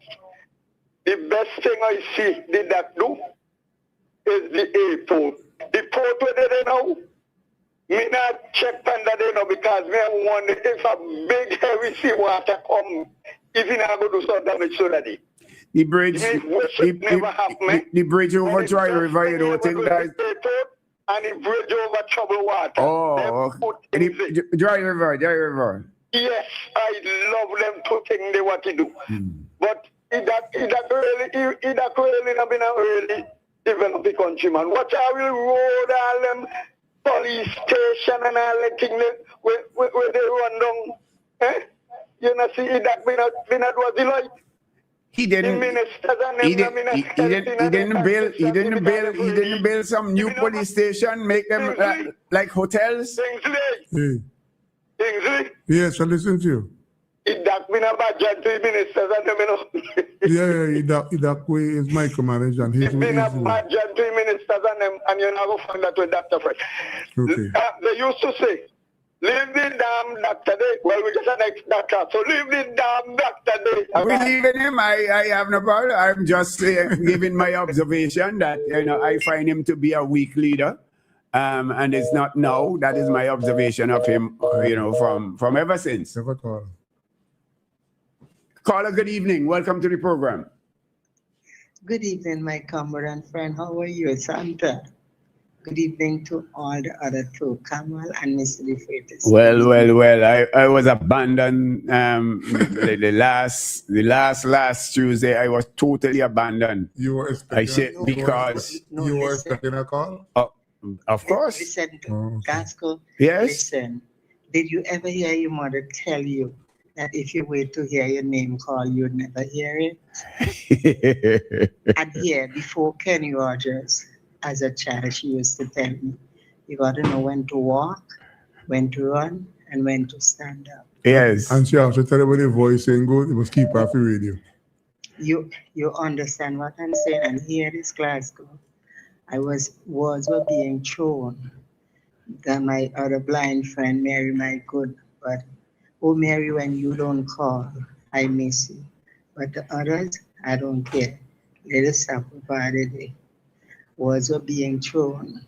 the best thing I see did that do is the airport. The port where they now, me not check under there now because me wonder if a big heavy sea water come, if you not go do some damage to that day. The bridge, the bridge over Dry River, you don't think that? And the bridge over troubled water. Oh, Dry River. Yes, I love them two things they want to do. But it really not been a really developed the country, man. Watch how we road all them police station and all that thing where they run down. You know, see that been a was the like. He didn't build some new police station, make them like hotels. Kingsley. Yes, I listen to you. That been a budget to ministers and them, that way is micromanaged and his way been a budget to ministers and them, and you're not going to find that with Dr. Fred. Okay. They used to say, leave the damn doctor there. Well, we just an ex-doctor, so leave the damn doctor there. We leaving him. I have no problem. I'm just giving my observation that I find him to be a weak leader. And it's not now. That is my observation of him, from ever since. Never call. Caller, good evening. Welcome to the program. Good evening, my comrade and friend. How are you, Santa? Good evening to all the other two, Kamal and Mr. DeFreitas. Well. I was abandoned the last Tuesday. I was totally abandoned. You were expecting you were expecting a call? Of course. Listen to Gasco. Yes. Listen, did you ever hear your mother tell you that if you wait to hear your name call, you'd never hear it? And here, before Kenny Rogers, as a child, she used to tell me, you got to know when to walk, when to run, and when to stand up. Yes. And she also tell you when the voice ain't good, you must keep off the radio. You understand what I'm saying? And here is Glasgow. Words were being thrown. Then my other blind friend, Mary, my good, but oh Mary, when you don't call, I miss you. But the others, I don't care. Let us stop about it. Words are being thrown.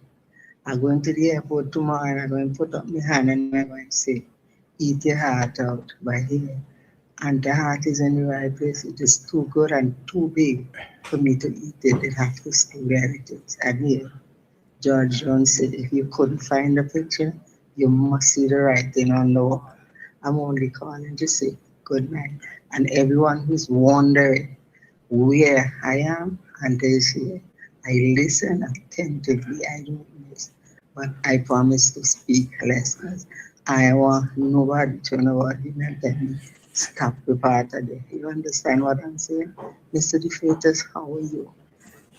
I'm going to the airport tomorrow and I'm going to put up my hand and I'm going to say, eat your heart out by here. And the heart is in the right place. It is too good and too big for me to eat it. It has to stay where it is. And here, George Jones said, if you couldn't find the picture, you must see the writing on the wall. I'm only calling to say good night. And everyone who's wondering where I am and this here, I listen attentively. I don't miss. But I promise to speak less. I want nobody to know what you and tell me. Stop the part of it. You understand what I'm saying? Mr. DeFreitas, how are you?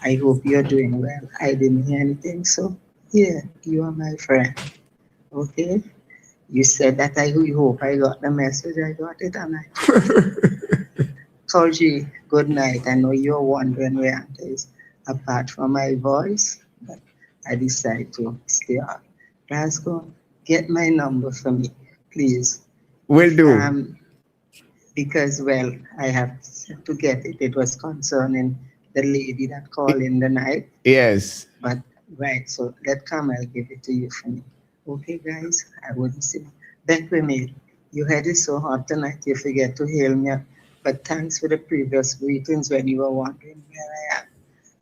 I hope you're doing well. I didn't hear anything, so yeah, you are my friend. Okay? You said that I hope I got the message. I got it, and I told you good night. I know you're wondering where it is. Apart from my voice, but I decided to stay on. Glasgow, get my number for me, please. Will do. Because, well, I have to get it. It was concerning the lady that called in the night. Yes. But, right, so let come, I'll give it to you for me. Okay, guys, I wouldn't say. Back with me. Your head is so hot tonight, you forget to hail me up. But thanks for the previous greetings when you were wondering where I am.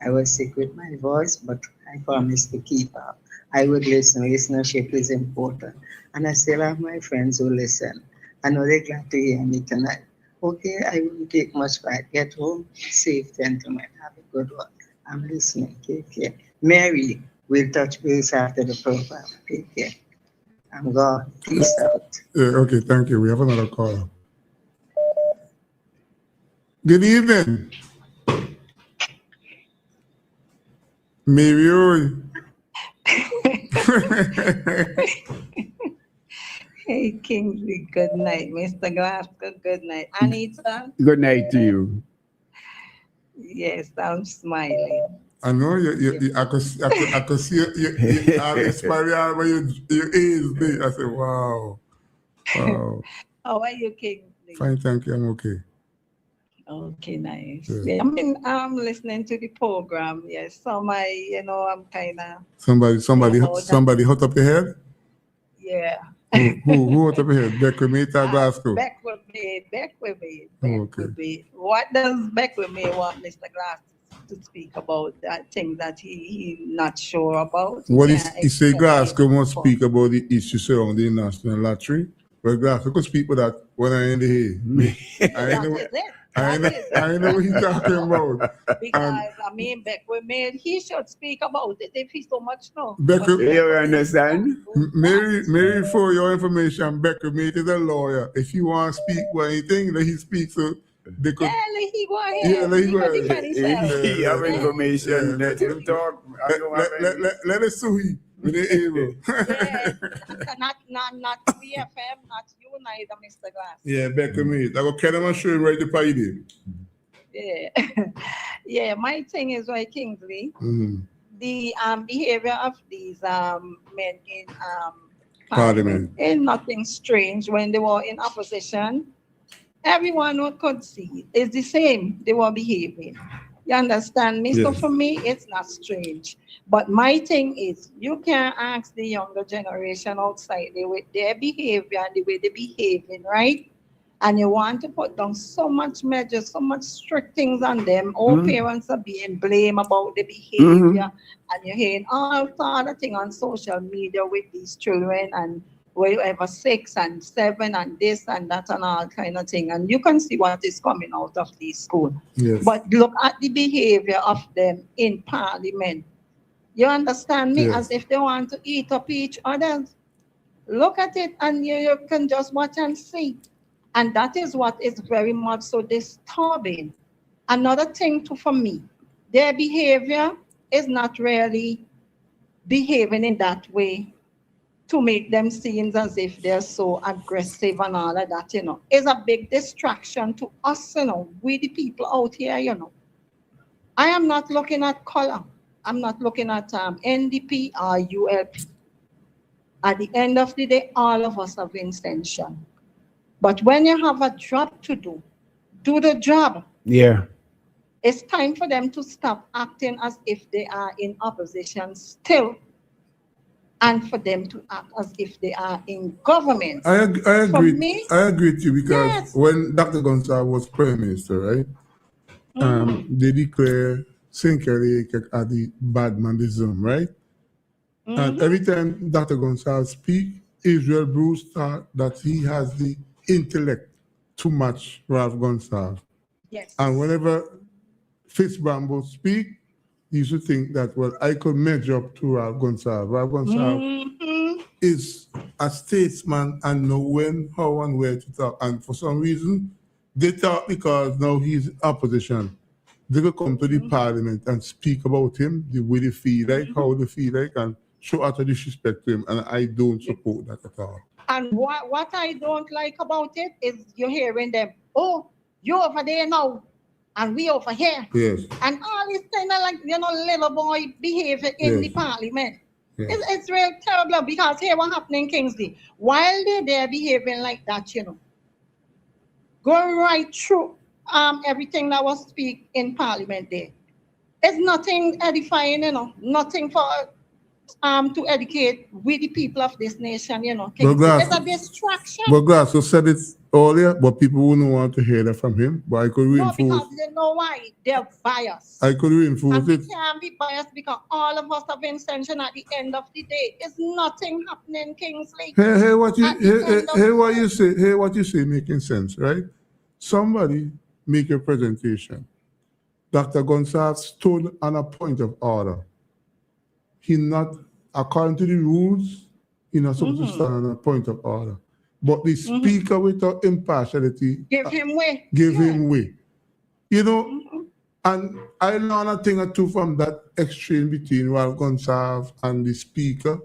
I was sick with my voice, but I promised to keep up. I would listen. Listenership is important. And I still have my friends who listen. I know they're glad to hear me tonight. Okay, I won't take much fight. Get home safe, gentlemen. Have a good one. I'm listening. Take care. Mary, we'll touch base after the program. Take care. I'm gone. Peace out. Yeah, okay, thank you. We have another caller. Good evening. Mary Roy. Hey, Kingsley, good night. Mr. Glasgow, good night. Anita? Good night to you. Yes, I'm smiling. I know I could see you are inspired by your age there. I said, wow. Wow. How are you, Kingsley? Fine, thank you. I'm okay. Okay, nice. Yeah. Yeah, I mean, I'm listening to the program. Yes, so I'm kind of. Somebody hot up your head? Yeah. Who hot up your head? Beck with me to Glasgow? Back with me. Okay. What does Beck with me want Mr. Glass to speak about? That thing that he not sure about? What is he say? Glasgow must speak about the issue surrounding the national lottery. Well, Glasgow could speak about that when I'm in the hay. I know what he's talking about. Because Beck with me, he should speak about it if he so much know. You understand? Mary, for your information, Beck with me is a lawyer. If you want to speak about anything that he speaks, so they could. Yeah, let he have information. Let him talk. Let us sue him. Not BFM, not you neither, Mr. Glass. Yeah, Beck with me. I go carry my show right to party. Yeah. Yeah, my thing is right, Kingsley. The behavior of these men in Parliament is nothing strange. When they were in opposition, everyone could see it's the same. They were behaving. You understand me? Yes. So for me, it's not strange. But my thing is, you can't ask the younger generation outside with their behavior and the way they're behaving, right? And you want to put down so much measures, so much strict things on them. All parents are being blamed about the behavior. And you're hearing all sort of things on social media with these children and whatever 6 and 7 and this and that and all kind of thing. And you can see what is coming out of these schools. Yes. But look at the behavior of them in Parliament. You understand me? Yes. As if they want to eat up each other. Look at it and you can just watch and see. And that is what is very much so disturbing. Another thing for me, their behavior is not really behaving in that way to make them seem as if they're so aggressive and all of that, It's a big distraction to us, we the people out here, I am not looking at color. I'm not looking at NDP or ULP. At the end of the day, all of us have intention. But when you have a job to do the job. Yeah. It's time for them to stop acting as if they are in opposition still, and for them to act as if they are in government. I agree. me- I agree with you because Yes. when Dr. Gonsalves was Prime Minister, right? They declare St. Kelly as the bad man the zone, right? And every time Dr. Gonsalves speak, Israel Bruce thought that he has the intellect to match Ralph Gonsalves. Yes. And whenever Fitzbramble speak, he used to think that, well, I could measure up to Ralph Gonsalves. Ralph Gonsalves is a statesman and know when, how, and where to talk. And for some reason, they talk because now he's opposition. They could come to the parliament and speak about him, the way they feel like, how they feel like, and show utter disrespect to him. And I don't support that at all. And what I don't like about it is you're hearing them, oh, you're over there now, and we over here. Yes. And all this kind of like, little boy behavior in the parliament. Yes. It's real terrible because here what happening, Kingsley, while they're behaving like that, go right through everything that was speak in parliament there. It's nothing edifying, nothing for to educate we the people of this nation, Kingsley. It's a distraction. But Glass said it earlier, but people wouldn't want to hear that from him. But I could No, reinforce. because they know why. They're biased. I could reinforce And we it. can't be biased because all of us have intention at the end of the day. It's nothing happening, Kingsley. Hear what you At the end of hear what you say. Hear what you say making sense, right? Somebody make a presentation. Dr. Gonsalves stood on a point of order. He not, according to the rules, he not supposed to stand on a point of order. But the speaker without impartiality Give him way. give him way. And I learned a thing or two from that exchange between Ralph Gonsalves and the speaker.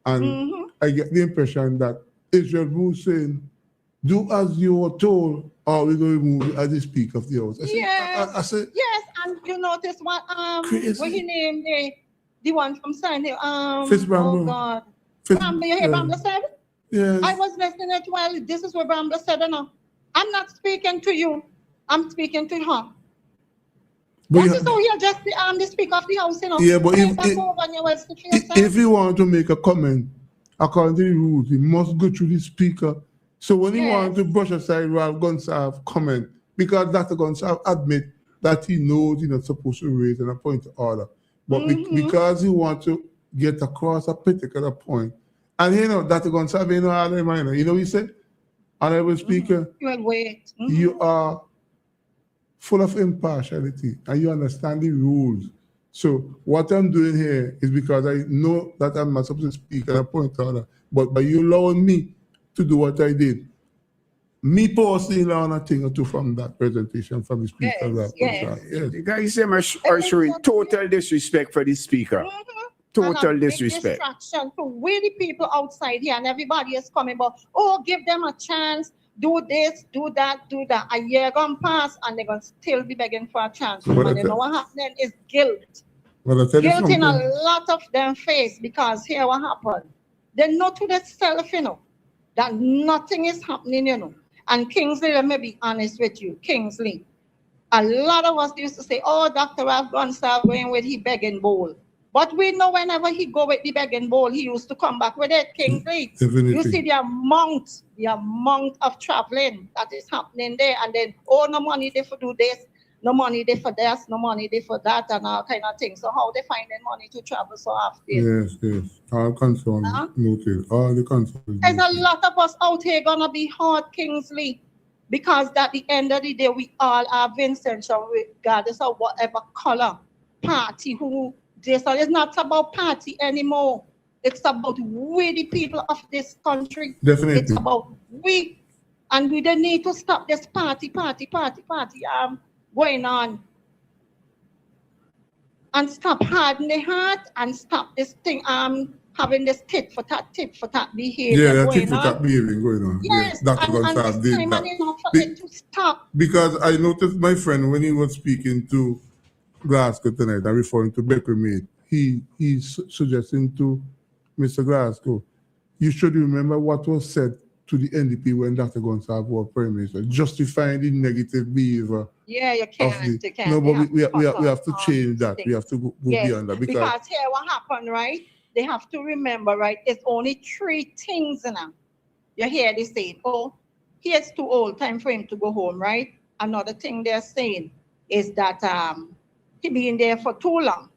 And I get the impression that Israel Bruce saying, do as you were told, or we're going to remove you as the speaker of the house. I said, Yes, and you notice what Crazy. what he named the one from Sunday. Fitzbramble. Oh God. Fitz- Bramble, you hear yeah. Bramble said? Yes. I was listening to well, this is what Bramble said, I'm not speaking to you. I'm speaking to her. But That is how you just the speaker of the house, Yeah, but Take back over and you will speak for yourself. if you want to make a comment, according to the rules, you must go through the speaker. So when he wanted to brush aside Ralph Gonsalves' comment, because Dr. Gonsalves admit that he knows he's not supposed to raise an point of order, but because he wants to get across a particular point, and Dr. Gonsalves, all in mind. You know what he said? Honorable Speaker, You will wait. you are full of impartiality and you understand the rules. So what I'm doing here is because I know that I'm not supposed to speak at a point of order, but by you allowing me to do what I did, me personally learn a thing or two from that presentation from the speaker. Yes. The guy is showing total disrespect for the speaker. Total And a big disrespect. distraction to we the people outside here, and everybody is coming, but give them a chance, do this, do that. A year gone past, and they're gonna still be begging for a chance. But And you know what happening is guilt. Well, I tell you Guilt in a something. lot of them face because here what happened. They know to themselves, that nothing is happening, And Kingsley, let me be honest with you, Kingsley. A lot of us used to say, Dr. Ralph Gonsalves going with his begging bowl. But we know whenever he go with the begging bowl, he used to come back with it, Kingsley. Definitely. You see the amount of traveling that is happening there. And then, no money there for do this, no money there for this, no money there for that, and all kind of things. So how they finding money to travel so often? Yes. All concerns noted. All the concerns. There's a lot of us out here gonna be hard, Kingsley, because at the end of the day, we all are Vincent, regardless of whatever color, party, who this. So it's not about party anymore. It's about we, the people of this country. Definitely. It's about we, and we don't need to stop this party going on. And stop hardening the heart and stop this thing having this tit for tat behavior. Yeah, that going tit for on. tat behavior going on. Yes, Dr. and Gonsalves this did time that. enough for it to stop. Because I noticed my friend when he was speaking to Glasgow tonight, I'm referring to Becker Maid, he's suggesting to Mr. Glasgow, you should remember what was said to the NDP when Dr. Gonsalves was Prime Minister, justifying the negative behavior Yeah, you of can't. the You can't. no, They but we cut have to off change that. We things. have to go Yes, beyond that because here what happened, right? They have to remember, right? It's only 3 things now. You hear they say, oh, he's too old, time for him to go home, right? Another thing they're saying is that he been there for too long.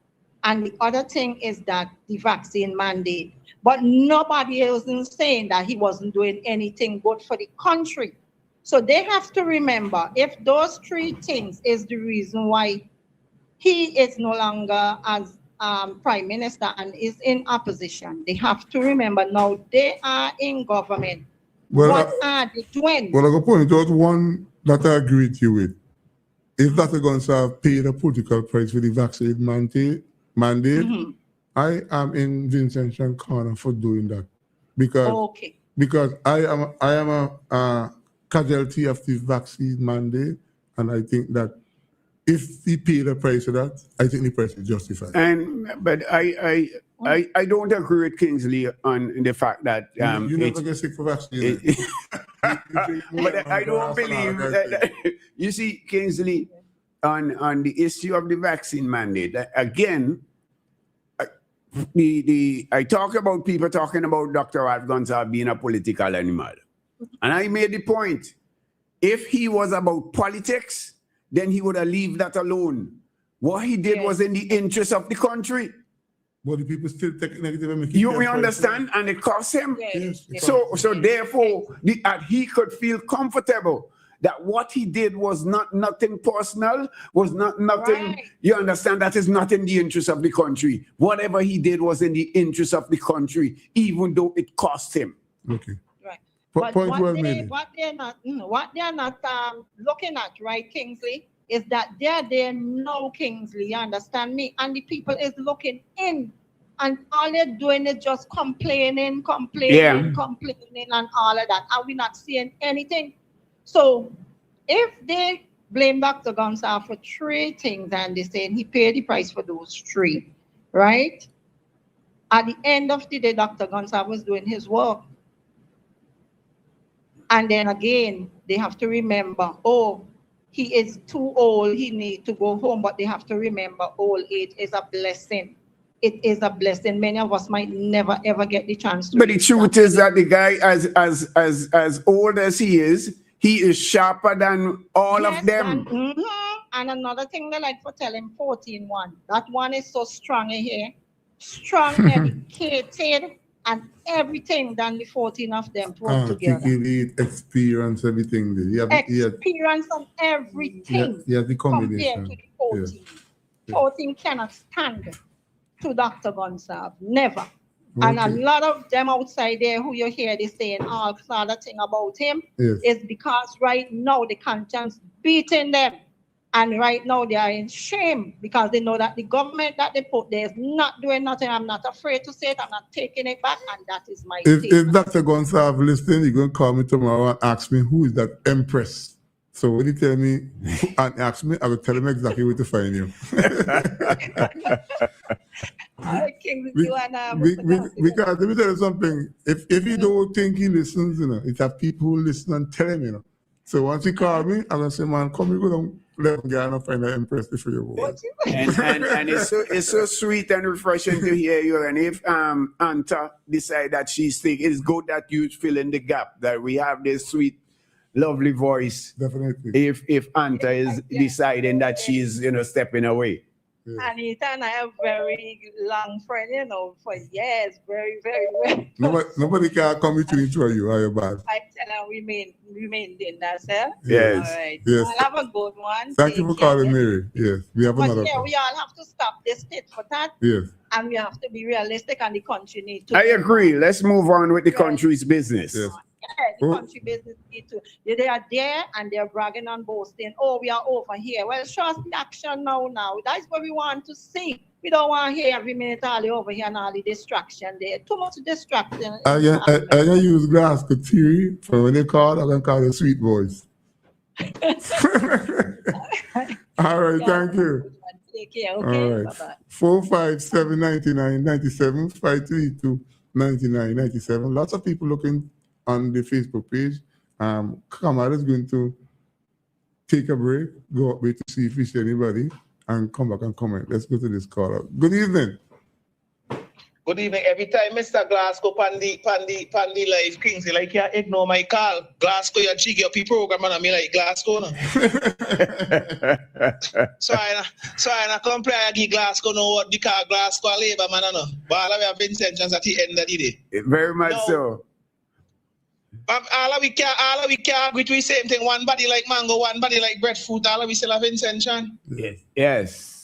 And the other thing is that the vaccine mandate. But nobody else is saying that he wasn't doing anything good for the country. So they have to remember, if those 3 things is the reason why he is no longer as prime minister and is in opposition, they have to remember now they are in government. What are they doing? Well, I go point out one that I agree with you with. If Dr. Gonsalves paid a political price for the vaccine mandate, I am in Vincent Chan corner for doing that because I am a casualty of the vaccine mandate, and I think that if he paid the price of that, I think the price is justified. But I don't agree with Kingsley on the fact that you never get sick for vaccine. But I don't believe that. You see, Kingsley, on the issue of the vaccine mandate, again, I talk about people talking about Dr. Ralph Gonsalves being a political animal. And I made the point, if he was about politics, then he would have left that alone. What he did was in the interest of the country. But the people still take negative and make you understand, and it cost him. So therefore, he could feel comfortable that what he did was nothing personal, was nothing. You understand, that is not in the interest of the country. Whatever he did was in the interest of the country, even though it cost him. Okay. Right. But what they're not looking at, right, Kingsley, is that they're there now, Kingsley, you understand me? And the people is looking in, and all they're doing is just complaining, and all of that. And we're not seeing anything. So if they blame Dr. Gonsalves for 3 things, and they're saying he paid the price for those 3, right? At the end of the day, Dr. Gonsalves was doing his work. And then again, they have to remember, oh, he is too old, he needs to go home. But they have to remember, old age is a blessing. It is a blessing. Many of us might never, ever get the chance to. But the truth is that the guy, as old as he is sharper than all of them. And another thing they like for tell him 14-1. That one is so strong in here, strong, educated, and everything than the 14 of them put together. Experience, everything. Experience on everything. Yeah, the combination. Compared to the 14. 14 cannot stand to Dr. Gonsalves. Never. Okay. And a lot of them outside there who you hear they saying all sort of thing about him is because right now the conscience beating them. And right now they are in shame because they know that the government that they put there is not doing nothing. I'm not afraid to say it. I'm not taking it back. And that is my If Dr. Gonsalves listening, you're going to call me tomorrow and ask me who is that Empress. So when you tell me and ask me, I will tell him exactly where to find you. Because let me tell you something. If you don't think he listens, it's have people who listen and tell him, So once he call me, I'm gonna say, man, come you go down, let him get and find that Empress for you. And it's so sweet and refreshing to hear you. And if Anta decide that she's sick, it's good that you fill in the gap, that we have this sweet, lovely voice. Definitely. If Anta is deciding that she's stepping away. Yeah. Anita and I are very long friend, for years, very, very well. Nobody can come between each of you. Are you bad? I tell her we maintain that, sir. Yes. All right. Yes. I'll have a good one. Thank you for calling, Mary. Yes. We have another. Yeah, we all have to stop this tit for that. Yes. And we have to be realistic, and the country need to. I agree. Let's move on with the country's business. Yes. Yeah, the country business need to. They are there and they're bragging and boasting. Oh, we are over here. Well, show us the action now. That's what we want to see. We don't want to hear every minute all the over here and all the distraction there. Too much distraction. I use Glasgow theory for when they call. I can call it sweet voice. All right, thank you. Take care. Okay. All right. Bye-bye. 457-99-97, 532-99-97. Lots of people looking on the Facebook page. Kamal is going to take a break, go up there to see if we see anybody, and come back and comment. Let's go to this caller. Good evening. Good evening. Every time Mr. Glasgow pandi live Kingsley, like you ignore my call. Glasgow, you jig up your program and I mean like Glasgow. No? so I compare I give Glasgow know what because Glasgow a labor man no. But all of we have intentions at the end of the day. Very much so. All of we can agree to the same thing. One body like mango, one body like breadfruit. All of we still have intention. Yes.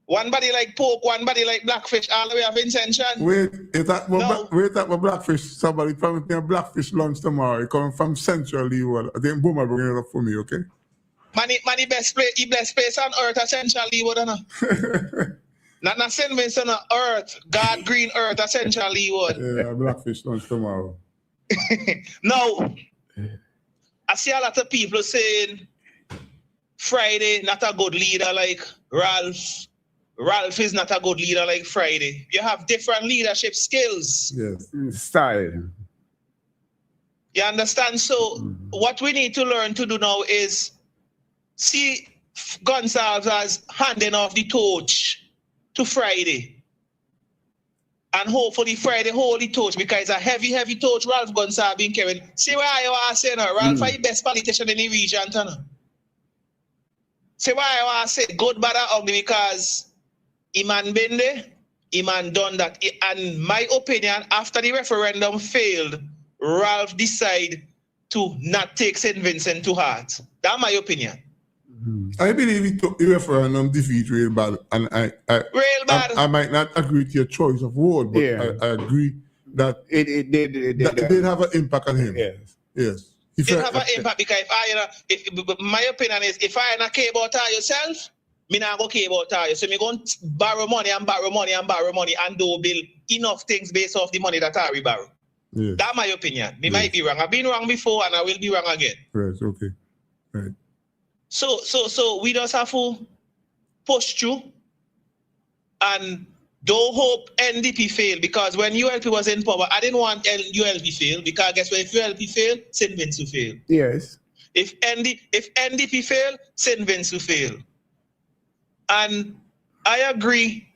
One body like pork, one body like blackfish. All of we have intention. Wait, my blackfish. Somebody promised me a blackfish lunch tomorrow. It coming from Central Leeward. I think Boomer bringing it up for me, okay? Money best place on earth at Central Leeward, no? Not St. Vincent on earth. God green earth at Central Leeward. Yeah, blackfish lunch tomorrow. Now, I see a lot of people saying Friday not a good leader like Ralph. Ralph is not a good leader like Friday. You have different leadership skills. Yes. Style. You understand? So what we need to learn to do now is see Gonsalves as handing off the torch to Friday. And hopefully Friday hold the torch because it's a heavy torch Ralph Gonsalves been carrying. See why you are saying Ralph is the best politician in the region, Tana. See why I say good, bad, or ugly because he man been there, he man done that. And my opinion, after the referendum failed, Ralph decided to not take St. Vincent to heart. That's my opinion. I believe he took the referendum defeat real bad, and I might not agree to your choice of word, but I agree that it did have an impact on him. Yes. It have an impact because my opinion is if I not care about yourself, me not go care about you. So me go borrow money and do build enough things based off the money that I borrow. Yes. That's my opinion. Me might be wrong. I've been wrong before and I will be wrong again. Right, okay. Right. So we just have to push through and don't hope NDP fail because when ULP was in power, I didn't want ULP fail because guess what? If ULP fail, St. Vincent will fail. Yes. If NDP fail, St. Vincent will fail. And I agree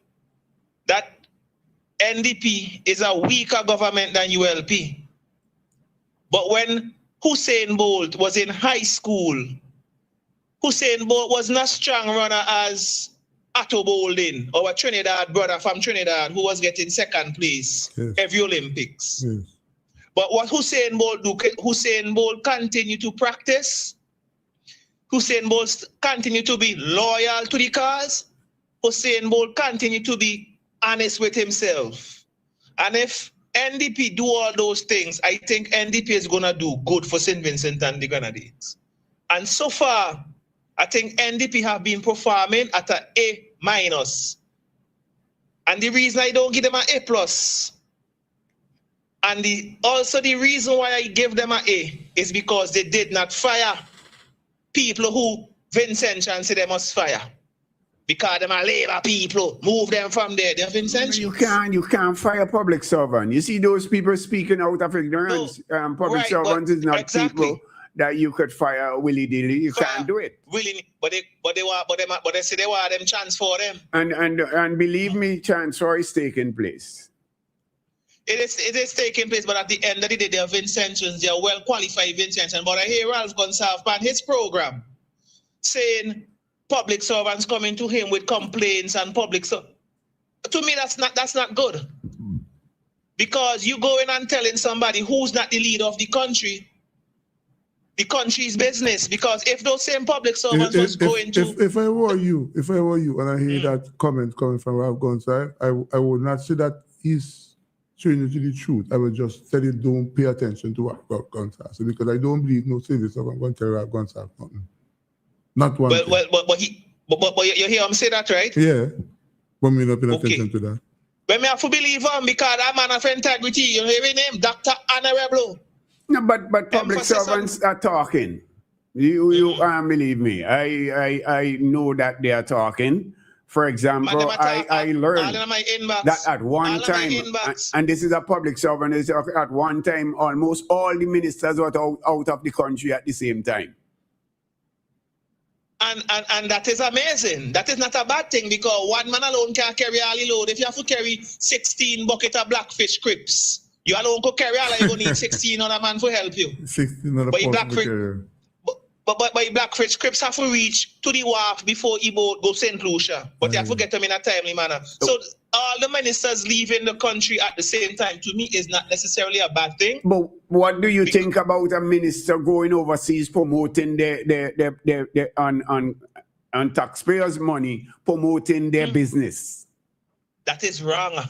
that NDP is a weaker government than ULP. But when Hussein Bolt was in high school, Hussein Bolt was not strong runner as Otto Boldin, our Trinidad brother from Trinidad, who was getting second place every Olympics. Yes. But what Hussein Bolt do? Hussein Bolt continue to practice. Hussein Bolt continue to be loyal to the cause. Hussein Bolt continue to be honest with himself. And if NDP do all those things, I think NDP is going to do good for St. Vincent and the Grenadines. And so far, I think NDP have been performing at an A-. And the reason I don't give them an A+, and also the reason why I give them an A is because they did not fire people who Vincent and say they must fire. Because them are labor people, move them from there. They're Vincent. You can't fire public servant. You see those people speaking out of ignorance. No, public servants is not people that you could fire willy-nilly. You can't do it. But they say they want them chance for them. And believe me, transfer is taking place. It is taking place, but at the end of the day, they are Vincentians. They are well-qualified Vincentians. But I hear Ralph Gonsalves on his program saying public servants coming to him with complaints and to me, that's not good. Because you going and telling somebody who's not the leader of the country's business. Because if those same public servants if I were you, and I hear that comment coming from Ralph Gonsalves, I would not say that he's showing you the truth. I would just tell you don't pay attention to what Ralph Gonsalves said because I don't believe no service of going to tell Ralph Gonsalves nothing. Not one. But you hear him say that, right? Yeah. But me not paying attention to that. But me have to believe him because that man of integrity. You hear his name, Dr. Honorable. No, but public servants are talking. You believe me. I know that they are talking. For example, I learned that at one time, and this is a public servant, at one time, almost all the ministers were out of the country at the same time. And that is amazing. That is not a bad thing because one man alone can't carry all the load. If you have to carry 16 bucket of blackfish crisps, you alone could carry all, you need 16 other man to help you. 16 other But blackfish. But blackfish crisps have to reach to the wharf before he boat go St. Lucia. But you have to get them in a timely manner. So all the ministers leaving the country at the same time, to me, is not necessarily a bad thing. But what do you think about a minister going overseas promoting on taxpayers' money, promoting their business? That is wrong.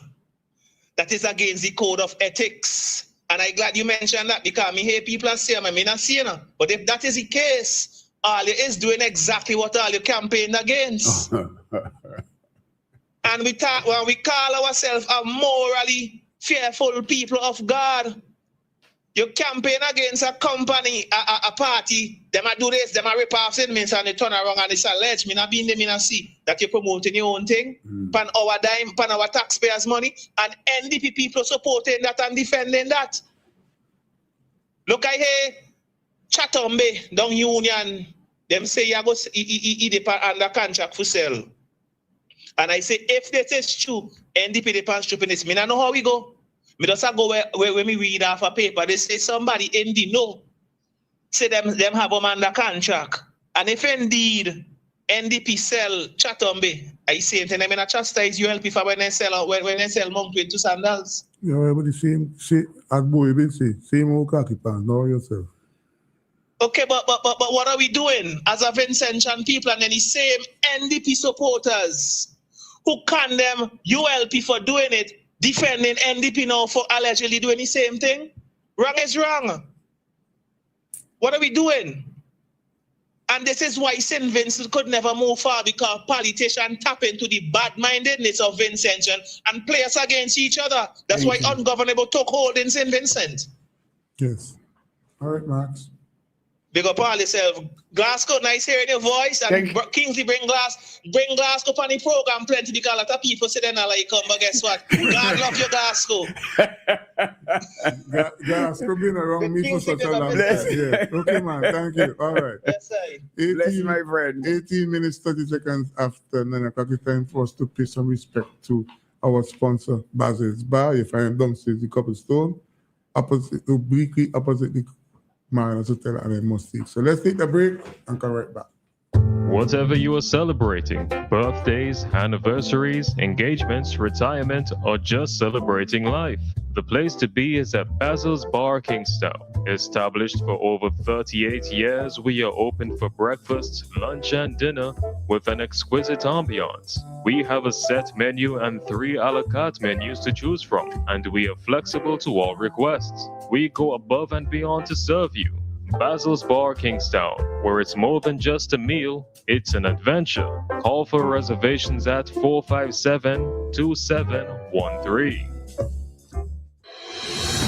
That is against the code of ethics. And I'm glad you mentioned that because me hear people are saying, I mean, not saying. But if that is the case, all you is doing exactly what all you campaigned against. And when we call ourselves a morally fearful people of God, you campaign against a company, a party, them a do this, them a rip off sentiments and they turn around and it's alleged, me not being them in a see that you're promoting your own thing, pan our dime, pan our taxpayers' money, and NDP people supporting that and defending that. Look, I hear Chatham-Bay, down Union, them say you go depend under contract for sell. And I say, if this is true, NDP depends stripping this. Me not know how we go. Me just go where me read off a paper. They say somebody in the know. Say them have them under contract. And if indeed NDP sell Chatham-Bay, I say it and I mean I chastise ULP for when they sell Mount 22 sandals. Yeah, but the same at boy been say same old khaki pants, know yourself. Okay, but what are we doing as a Vincentian people and then the same NDP supporters who condemn ULP for doing it, defending NDP now for allegedly doing the same thing? Wrong is wrong. What are we doing? And this is why St. Vincent could never move far because politicians tap into the bad-mindedness of Vincentian and play us against each other. That's why ungovernable took hold in St. Vincent. Yes. All right, Max. Big up all yourself. Glasgow, nice hearing your voice. And Kingsley bring Glasgow on the program plenty because a lot of people say they not like come, but guess what? God love you, Glasgow. Glasgow been around me for such a long time. Yeah. Okay, man. Thank you. All right. Yes, sir. Bless my friend. 18 minutes, 30 seconds after 9 o'clock, it's time for us to pay some respect to our sponsor, Basil's Bar. You find downstairs the Copplestone, obliquely opposite the Mariners Hotel and then Mustique. So let's take a break and come right back. Whatever you are celebrating, birthdays, anniversaries, engagements, retirement, or just celebrating life, the place to be is at Basil's Bar Kingstown. Established for over 38 years, we are open for breakfast, lunch, and dinner with an exquisite ambiance. We have a set menu and 3 a la carte menus to choose from, and we are flexible to all requests. We go above and beyond to serve you. Basil's Bar Kingstown, where it's more than just a meal, it's an adventure. Call for reservations at 457-2713.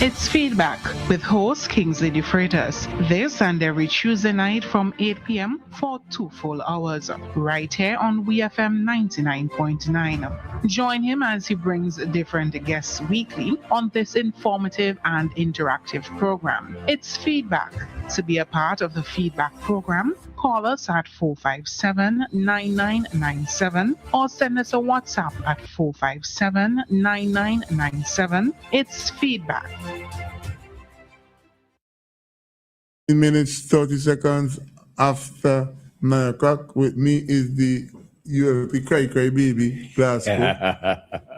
It's Feedback with host Kingsley DeFreitas. This and every Tuesday night from 8 p.m. for 2 full hours, right here on WeFM 99.9. Join him as he brings different guests weekly on this informative and interactive program. It's Feedback. To be a part of the Feedback program, call us at 457-9997 or send us a WhatsApp at 457-9997. It's Feedback. 10 minutes, 30 seconds after 9 o'clock. With me is the ULP Cry Baby, Glasgow.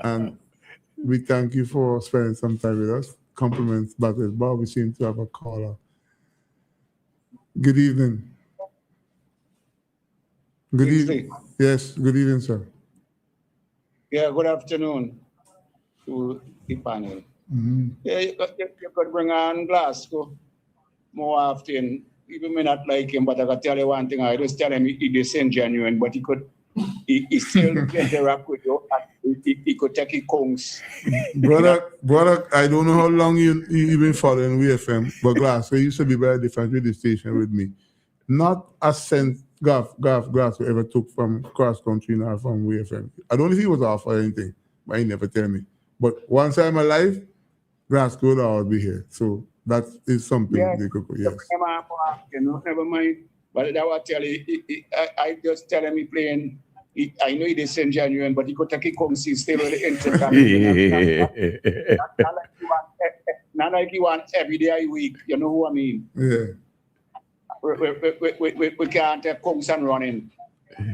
And we thank you for spending some time with us. Compliments, Basil's Bar. We seem to have a caller. Good evening. Good evening. Yes, good evening, sir. Yeah, good afternoon to the panel. Mm-hmm. Yeah, you could bring on Glasgow more often. People may not like him, but I can tell you one thing. I just tell him he disingenuine, but he still interact with you. He could take his congs. Brother, I don't know how long you've been following WeFM, but Glasgow used to be very different with the station with me. Not a cent Glasgow ever took from cross country nor from WeFM. I don't know if he was off or anything, but he never tell me. But once I'm alive, Glasgow will always be here. So that is something they could. Yes. Never mind. But that was tell you, I just tell him he playing. I know he disingenuous, but he could take it come see still with the internet. Not like he want every day a week. You know who I mean? Yeah. We can't have Kongs and running.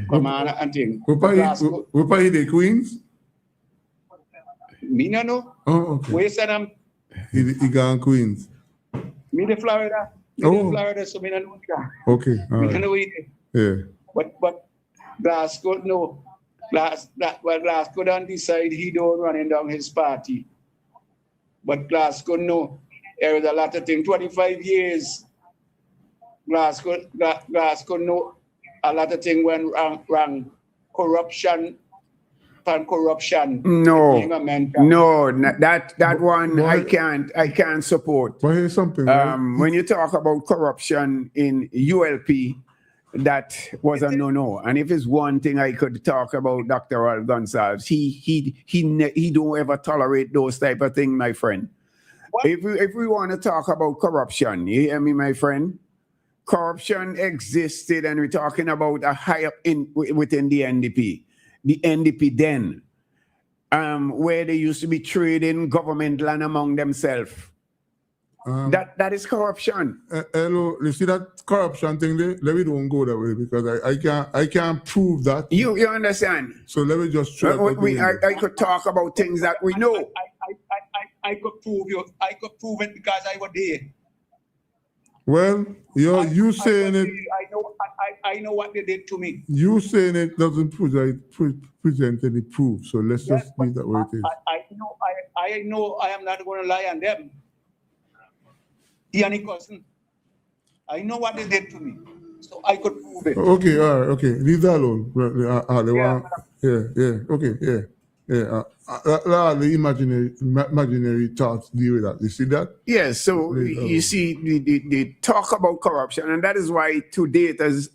Come on and thing. We play the Queens? Me no know. Oh, okay. Where said I'm? He gone Queens. Me the Florida. Me the Florida, so me no know that. Okay. All Me right. no know it. Yeah. But Glasgow no. Glasgow don't decide he don't running down his party. But Glasgow no. There is a lot of things. 25 years. Glasgow know a lot of things went wrong. Corruption. No, that one I can't support. But here's something. When you talk about corruption in ULP, that was a no. And if it's one thing I could talk about Dr. Al Gonsalves, he don't ever tolerate those type of things, my friend. If we want to talk about corruption, you hear me, my friend? Corruption existed, and we're talking about a high up within the NDP. The NDP then, where they used to be trading government land among themselves. That is corruption. Hello, you see that corruption thing there? Let me don't go that way because I can't prove that. You understand? So let me just try. I could talk about things that we know. I could prove it because I was there. Well, you saying it. I know what they did to me. You saying it doesn't present any proof. So let's just leave that where it is. I know I am not going to lie on them. Yanni cousin. I know what they did to me. So I could prove it. Okay, all right, okay. Leave that alone. The imaginary thoughts deal with that. You see that? Yes, so you see, they talk about corruption, and that is why today, as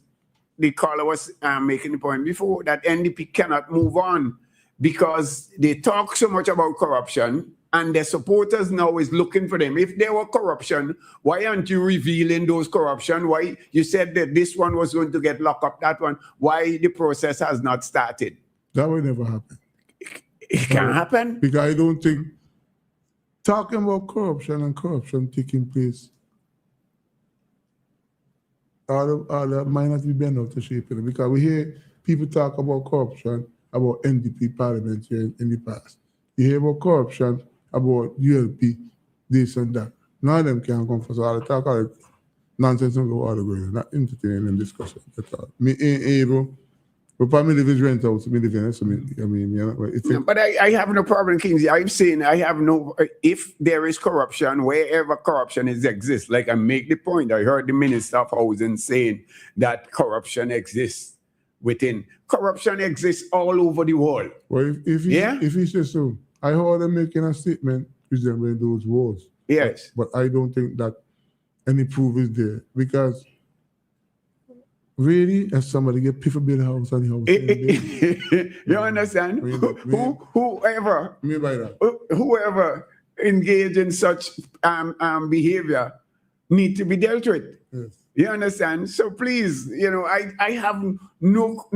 the caller was making the point before, that NDP cannot move on because they talk so much about corruption, and their supporters now is looking for them. If there were corruption, why aren't you revealing those corruption? Why you said that this one was going to get locked up, that one? Why the process has not started? That will never happen. It can't happen? Because I don't think talking about corruption taking place, all that might not be bent out to shape it. Because we hear people talk about corruption, about NDP parliament here in the past. You hear about corruption, about ULP, this and that. None of them can come for so all the talk, all the nonsense and go all the way. Not entertaining them discussion at all. Me ain't able. But for me, live is rent out, so me live in it. So but I have no problem, Kingsley. I'm saying I have no. If there is corruption, wherever corruption exists, like I make the point. I heard the Minister of Housing saying that corruption exists within. Corruption exists all over the world. Well, if he says so, I heard them making a statement resembling those words. Yes, but I don't think that any proof is there because. Really, as somebody get people build a house and the house. You understand? Whoever engage in such behavior need to be dealt with. Yes. You understand? So please, I have no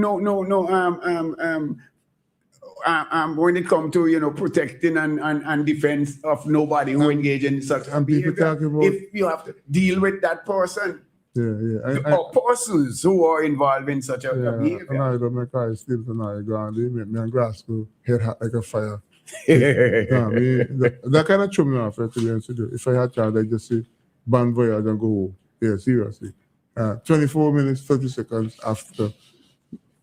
when it comes to protecting and defense of nobody who engage in such behavior. If you have to deal with that person. Or persons who are involved in such a behavior. And I don't make I still tonight, me and Glasgow head hot like a fire. That kind of threw me off, to be honest with you. If I had child, I'd just say, bon voyage and go home. Yeah, seriously. 24 minutes, 30 seconds after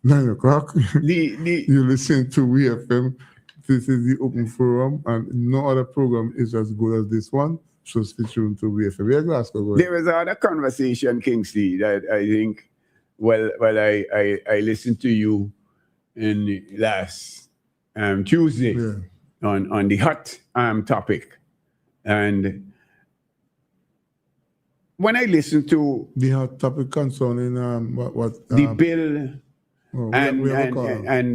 9 o'clock, you listen to WeFM. This is the Open Forum, and no other program is as good as this one. So stay tuned to WeFM. Yeah, Glasgow. There is another conversation, Kingsley, that I think, I listened to you in last Tuesday on the hot topic. And when I listened to the hot topic concerning the bill and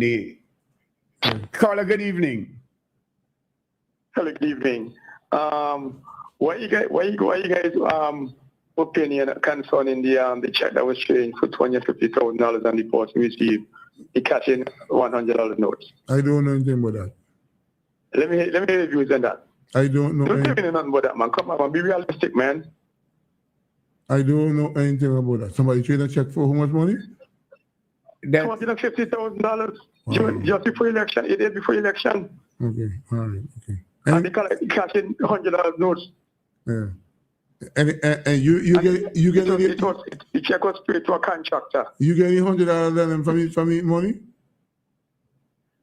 the caller, good evening. Hello, good evening. Why you guys opinion concerning the check that was changed for $250,000 and the person received the catching $100 notes? I don't know anything about that. Let me hear your views on that. I don't know. Don't tell me nothing about that, man. Come on, man. Be realistic, man. I don't know anything about that. Somebody trade a check for how much money? $250,000 just before election. It is before election. Okay, all right, okay. And they catching $100 notes. Yeah. And you get the check was paid to a contractor. You get $100 from me money?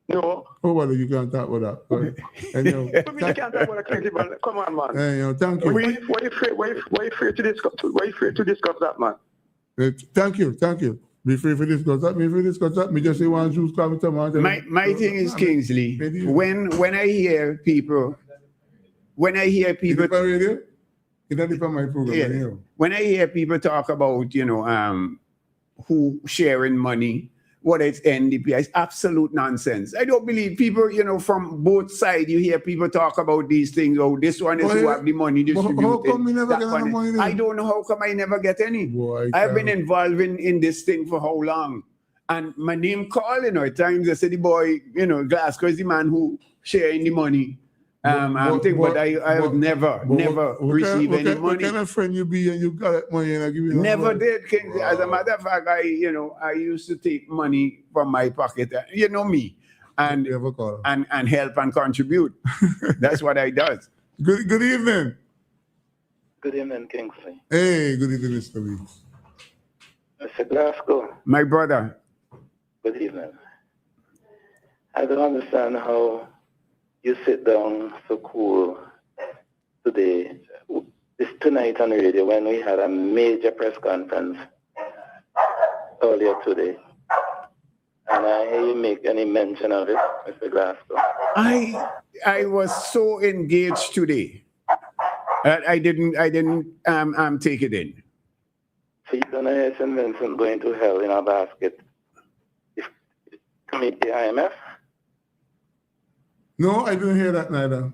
No. Oh well, you can't talk about that. And, you know, You can't talk about that. Come on, man. You know, thank you. Why you afraid to discuss? Why you afraid to discuss that, man? Thank you. Be free for discuss that. Me just say one juice come to My thing is, Kingsley, when I hear people it doesn't depend on my program. Yeah. You know. When I hear people talk about, who sharing money, whether it's NDP, it's absolute nonsense. I don't believe people, from both sides, you hear people talk about these things. Oh, this one is who have the money distributed. How come you never get any money? I don't know how come I never get any. Boy, I've been involved in this thing for how long? And my name call, at times they say the boy, Glasgow is the man who sharing the money. I would never receive any money. What kind of friend you be and you got that money and I give you Never money? did, Kingsley. As a matter of fact, I used to take money from my pocket. You know me, and help and contribute. That's what I does. Good evening. Good evening, Kingsley. Hey, good evening, Mr. Weeks. Mr. Glasgow. My brother. Good evening. I don't understand how you sit down so cool today, tonight on radio when we had a major press conference earlier today. And I hear you make any mention of it, Mr. Glasgow. I was so engaged today. I didn't take it in. So you're gonna hear St. Vincent going to hell in a basket to meet the IMF? No, I didn't hear that neither.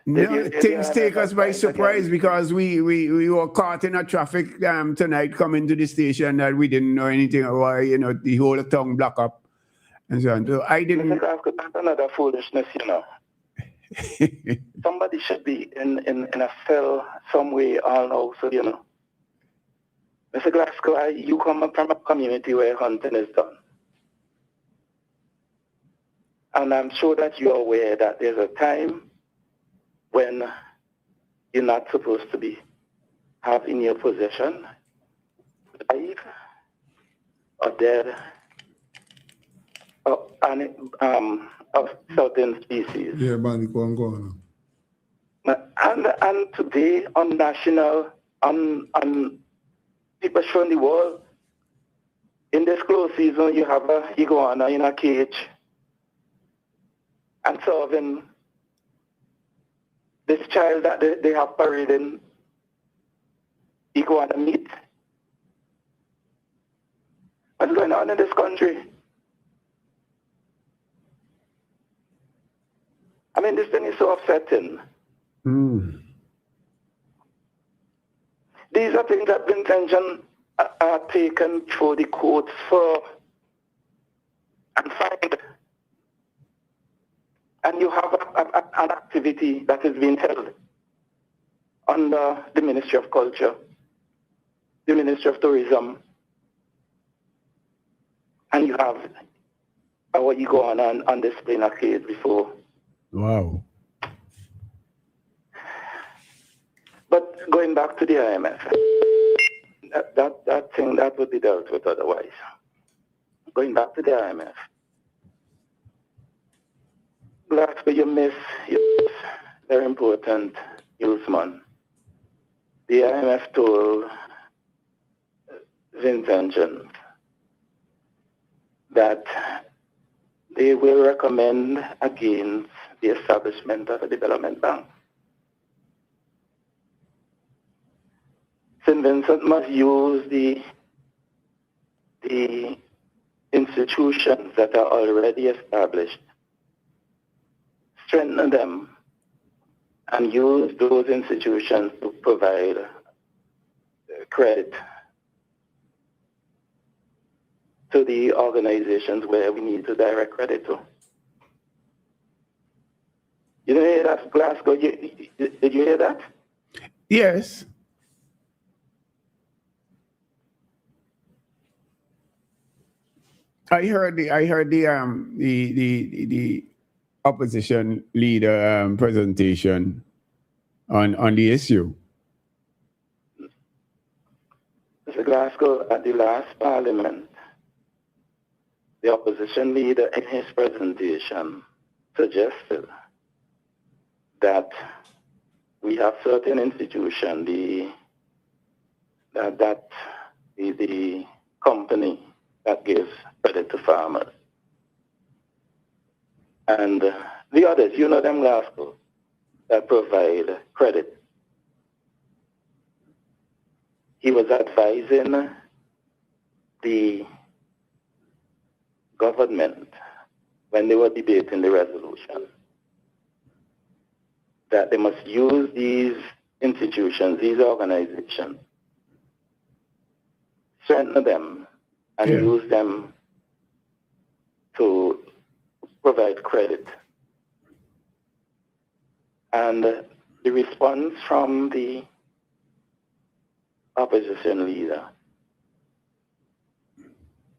No, things take us by surprise because we were caught in a traffic tonight coming to the station that we didn't know anything about, the whole tongue block up and so on. So I didn't. That's another foolishness, Somebody should be in a cell some way all now, so Mr. Glasgow, you come from a community where hunting is done. And I'm sure that you're aware that there's a time when you're not supposed to have in your possession live or dead of certain species. Yeah, man, go on. And today on national, on people showing the world, in this close season, you have a iguana in a cage and serving this child that they have parading iguana meat. What's going on in this country? I mean, this thing is so upsetting. These are things that Vincentian are taken through the courts for and fined. And you have an activity that is being held under the Ministry of Culture, the Ministry of Tourism, and you have our iguana on display in a cage before. Wow. But going back to the IMF, that thing that would be dealt with otherwise. Going back to the IMF. Glasgow, you miss very important newsman. The IMF told Vincentians that they will recommend against the establishment of a development bank. St. Vincent must use the institutions that are already established, strengthen them, and use those institutions to provide credit to the organizations where we need to direct credit to. You didn't hear that, Glasgow? Did you hear that? Yes. I heard the opposition leader presentation on the issue. Mr. Glasgow, at the last parliament, the opposition leader in his presentation suggested that we have certain institutions, the company that gives credit to farmers. And the others, you know them, Glasgow, that provide credit. He was advising the government when they were debating the resolution that they must use these institutions, these organizations, strengthen them, and use them to provide credit. And the response from the opposition leader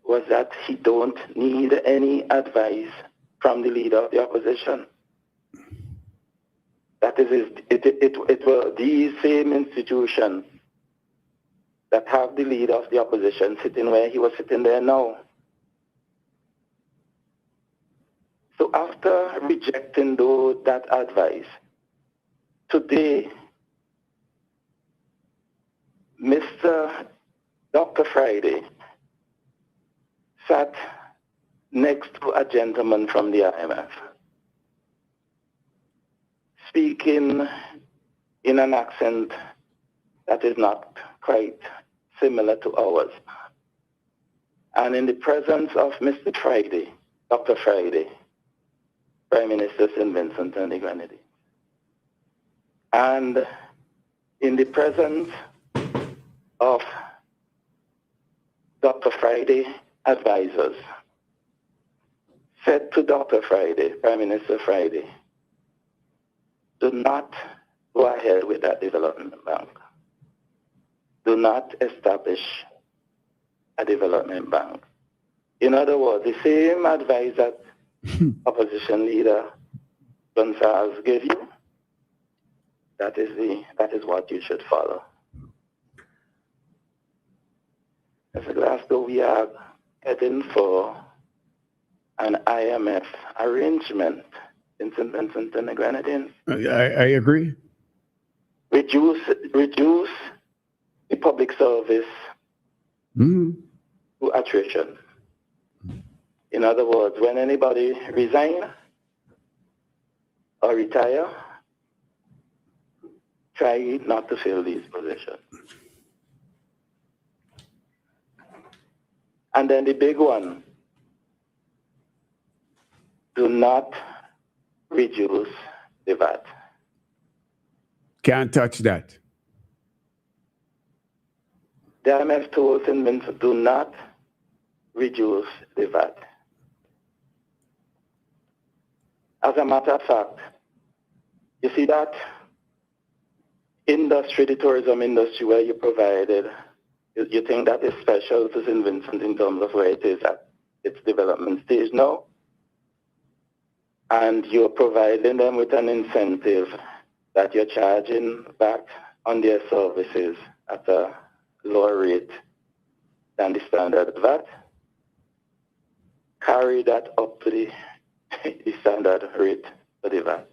was that he don't need any advice from the leader of the opposition. That is, it were these same institutions that have the leader of the opposition sitting where he was sitting there now. So after rejecting that advice, today, Dr. Friday sat next to a gentleman from the IMF, speaking in an accent that is not quite similar to ours. And in the presence of Mr. Friday, Dr. Friday, Prime Minister St. Vincent and the Grenadines, and in the presence of Dr. Friday advisors, said to Dr. Friday, Prime Minister Friday, do not go ahead with that development bank. Do not establish a development bank. In other words, the same advice that opposition leader Gonzalez gave you, that is what you should follow. As a Glasgow, we are heading for an IMF arrangement in St. Vincent and the Grenadines. I agree. Reduce the public service to attrition. In other words, when anybody resign or retire, try not to fill these positions. And then the big one, do not reduce the VAT. Can't touch that. The IMF told St. Vincent, do not reduce the VAT. As a matter of fact, you see that industry, the tourism industry where you provided, you think that is special to St. Vincent in terms of where it is at its development stage now? And you're providing them with an incentive that you're charging back on their services at a lower rate than the standard VAT. Carry that up to the standard rate for the VAT.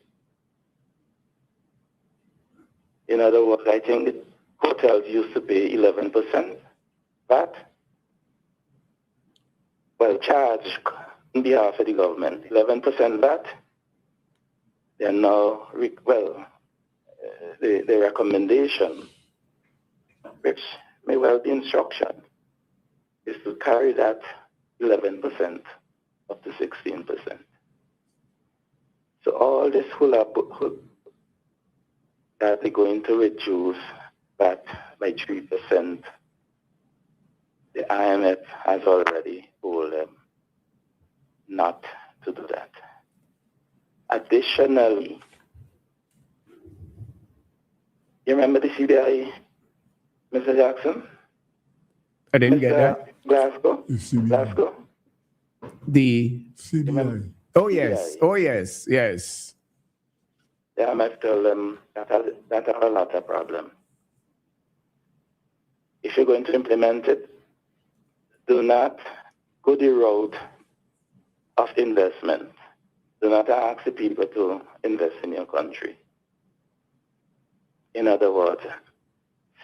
In other words, I think hotels used to pay 11% VAT. Well, charge on behalf of the government, 11% VAT. They are now, the recommendation, which may well be instruction, is to carry that 11% up to 16%. So all this that they're going to reduce VAT by 3%. The IMF has already told them not to do that. Additionally, you remember the CBI, Mr. Jackson? I didn't get that. Glasgow? CBI. Glasgow? The CBI. Oh yes, oh yes, yes. The IMF told them that have a lot of problem. If you're going to implement it, do not go the road of investment. Do not ask the people to invest in your country. In other words,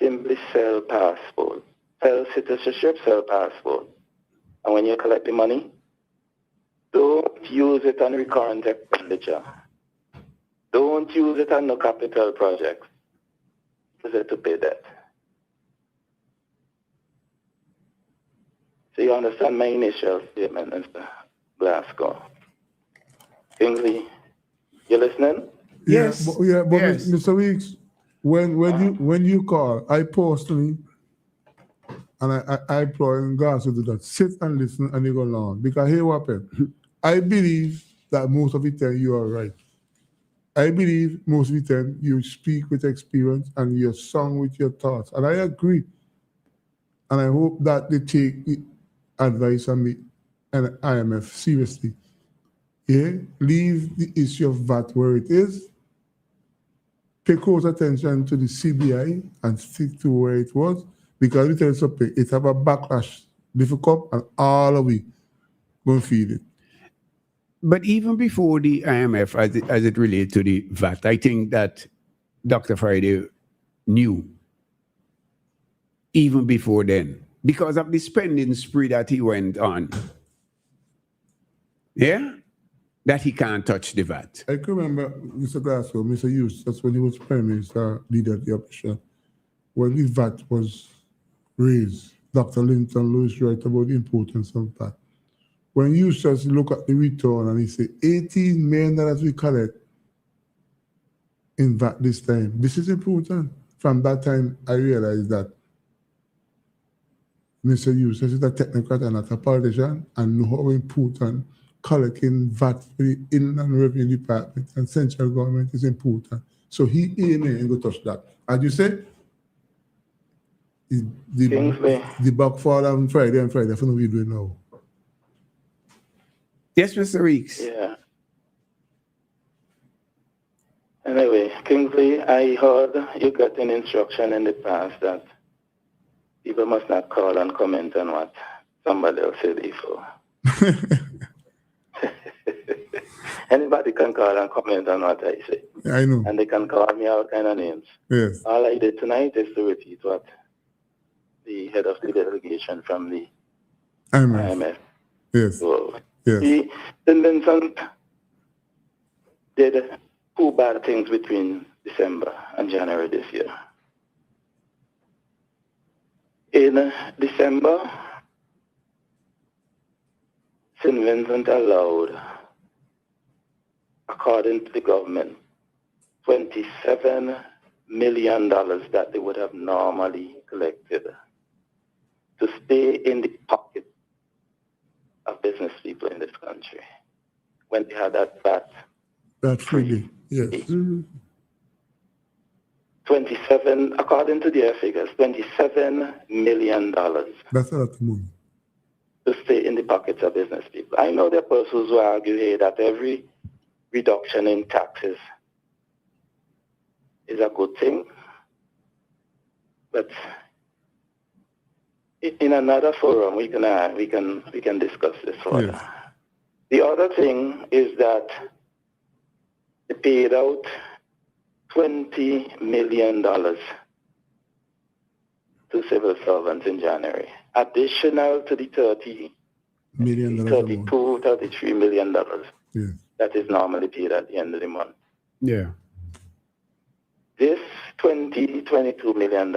simply sell passport, sell citizenship, sell passport. And when you collect the money, don't use it on recurrent expenditure. Don't use it on no capital projects. Use it to pay debt. So you understand my initial statement, Mr. Glasgow. Kingsley, you listening? Yes. But Yes. Mr. Weeks, when you call, I personally, and I implore guys to do that, sit and listen and you go along. Because here what happened. I believe that most of the time you are right. I believe most of the time you speak with experience and you're sung with your thoughts. And I agree. And I hope that they take the advice on me and IMF seriously. Yeah, leave the issue of VAT where it is. Pay close attention to the CBI and stick to where it was. Because we tell you something, it have a backlash, difficult, and all of we going to feel it. But even before the IMF, as it relates to the VAT, I think that Dr. Friday knew even before then because of the spending spree that he went on. Yeah? That he can't touch the VAT. I can remember Mr. Glasgow, Mr. Hughes, that's when he was Prime Minister, leader of the opposition, when the VAT was raised. Dr. Linton Lewis wrote about the importance of that. When you just look at the return and he say $18 million we collect in VAT this time, this is important. From that time, I realized that Mr. Hughes is a technocrat and not a politician and know how important collecting VAT for the Inland Revenue Department and central government is important. So he ain't go touch that. As you say, the back fall on Friday and Friday, I don't know what we're doing now. Yes, Mr. Weeks. Yeah. Anyway, Kingsley, I heard you got an instruction in the past that people must not call and comment on what somebody else said before. Anybody can call and comment on what I say. I know. And they can call me all kind of names. Yes. All I did tonight is to repeat what the head of the delegation from the IMF. Yes. So, yes. St. Vincent did two bad things between December and January this year. In December, St. Vincent allowed, according to the government, $27 million that they would have normally collected to stay in the pocket of business people in this country when they had that VAT freely. Yes. Mm-hmm. 27, according to their figures, $27 million. That's a lot of money. To stay in the pockets of business people. I know there are persons who argue here that every reduction in taxes is a good thing, but in another forum we can discuss this further. Yes. The other thing is that they paid out $20 million to civil servants in January, additional to the $33 million yes. that is normally paid at the end of the month. Yeah. This $22 million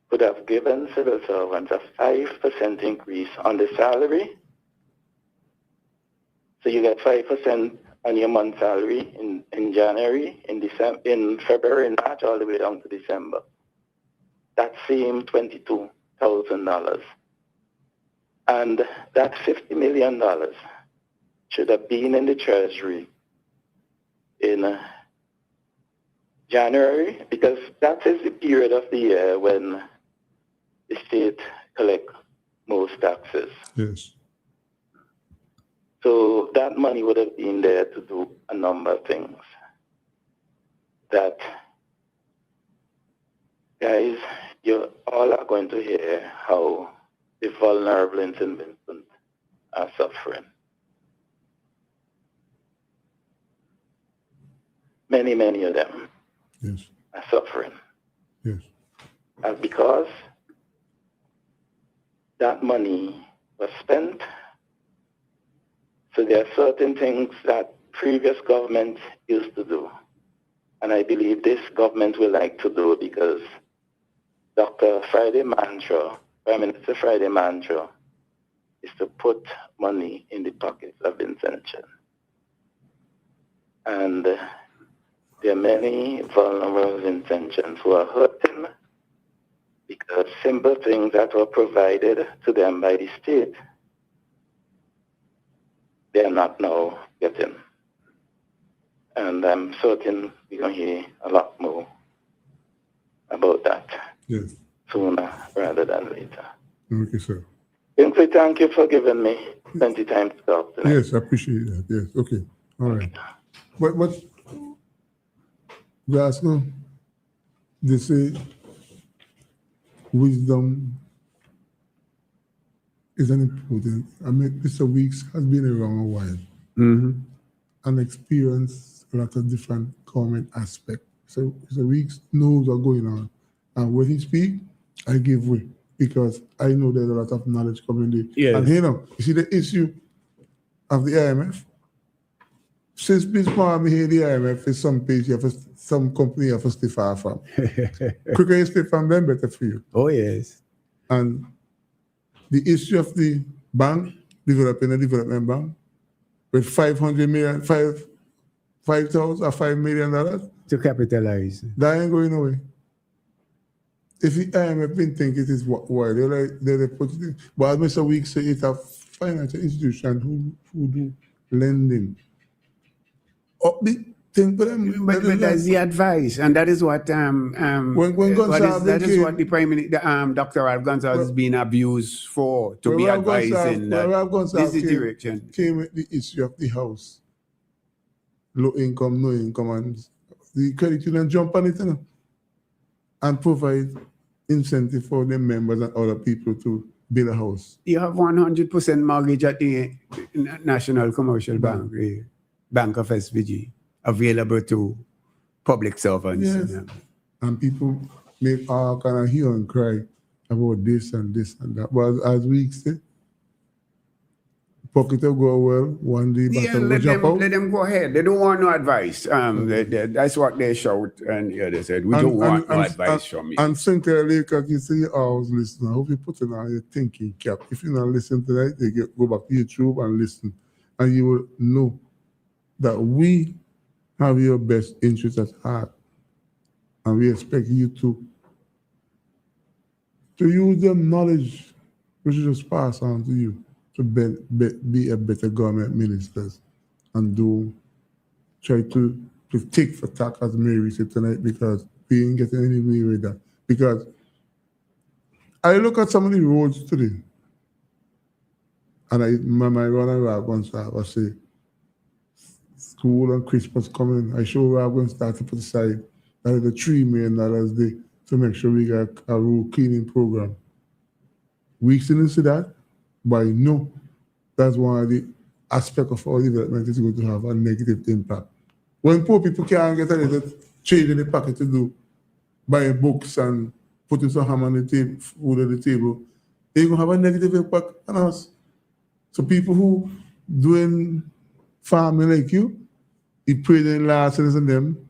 could have given civil servants a 5% increase on the salary. So you get 5% on your month salary in January, in December, in February, in March, all the way down to December. That same $22,000. And that $50 million should have been in the Treasury in January, because that is the period of the year when the state collect most taxes. Yes. So that money would have been there to do a number of things. That, guys, you all are going to hear how the vulnerable in St. Vincent are suffering. Many, many of them are suffering. Yes. And because that money was spent, so there are certain things that previous government used to do. And I believe this government will like to do, because Dr. Friday mantra, Prime Minister Friday mantra, is to put money in the pockets of Vincentian. And there are many vulnerable Vincentians who are hurting because simple things that were provided to them by the state, they are not now getting. And I'm certain we're going to hear a lot more about that sooner rather than later. Okay, sir. Kingsley, thank you for giving me plenty time to talk tonight. Yes, I appreciate that. Yes, okay. All right. But Glasgow, they say wisdom is an important. I mean, Mr. Weeks has been around a while and experienced a lot of different government aspects. So Mr. Weeks knows what's going on. And when he speaks, I give way, because I know there's a lot of knowledge coming there. Yes. And you see the issue of the IMF? Since Ms. Palmer here, the IMF is some page you have to, some company you have to stay far from. Quicker you stay from them, better for you. Oh, yes. And the issue of the bank, developing a development bank, with $5 million to capitalize. That ain't going away. If the IMF been think it is why they put it in. But as Mr. Weeks said, it's a financial institution who do lending. The thing for them, but that's the advice, and that is what that is what the Prime Minister, Dr. Ralph Gonsalves is being abused for, to be advising that this is the direction. Came with the issue of the house, low income, no income, and the credit union jump on it, you know, and provide incentive for the members and other people to build a house. You have 100% mortgage at the National Commercial Bank, the Bank of SVG, available to public servants. Yes. And people make all kind of hue and cry about this and this and that. But as we say, pocket will go well, one day let them go ahead. They don't want no advice. That's what they shout, and they said, we don't want no advice from you. And Cynthia Lake, you say you always listen. I hope you put it on your thinking cap. If you not listen to that, you go back to YouTube and listen. And you will know that we have your best interest at heart. And we expect you to use the knowledge which is just passed on to you to be a better government minister and try to take for tack, as Mary said tonight, because we ain't getting anywhere with that. Because I look at some of the roads today, and my run around once I say, school and Christmas coming, I show Rob going to start to put aside that is the $3 million there to make sure we got a road cleaning program. We didn't see that, but I know that's one of the aspects of our development is going to have a negative impact. When poor people can't get a little change in the pocket to do, buying books and putting some ham on the table, food on the table, they're going to have a negative impact on us. So people who doing farming like you pray in lessons and them,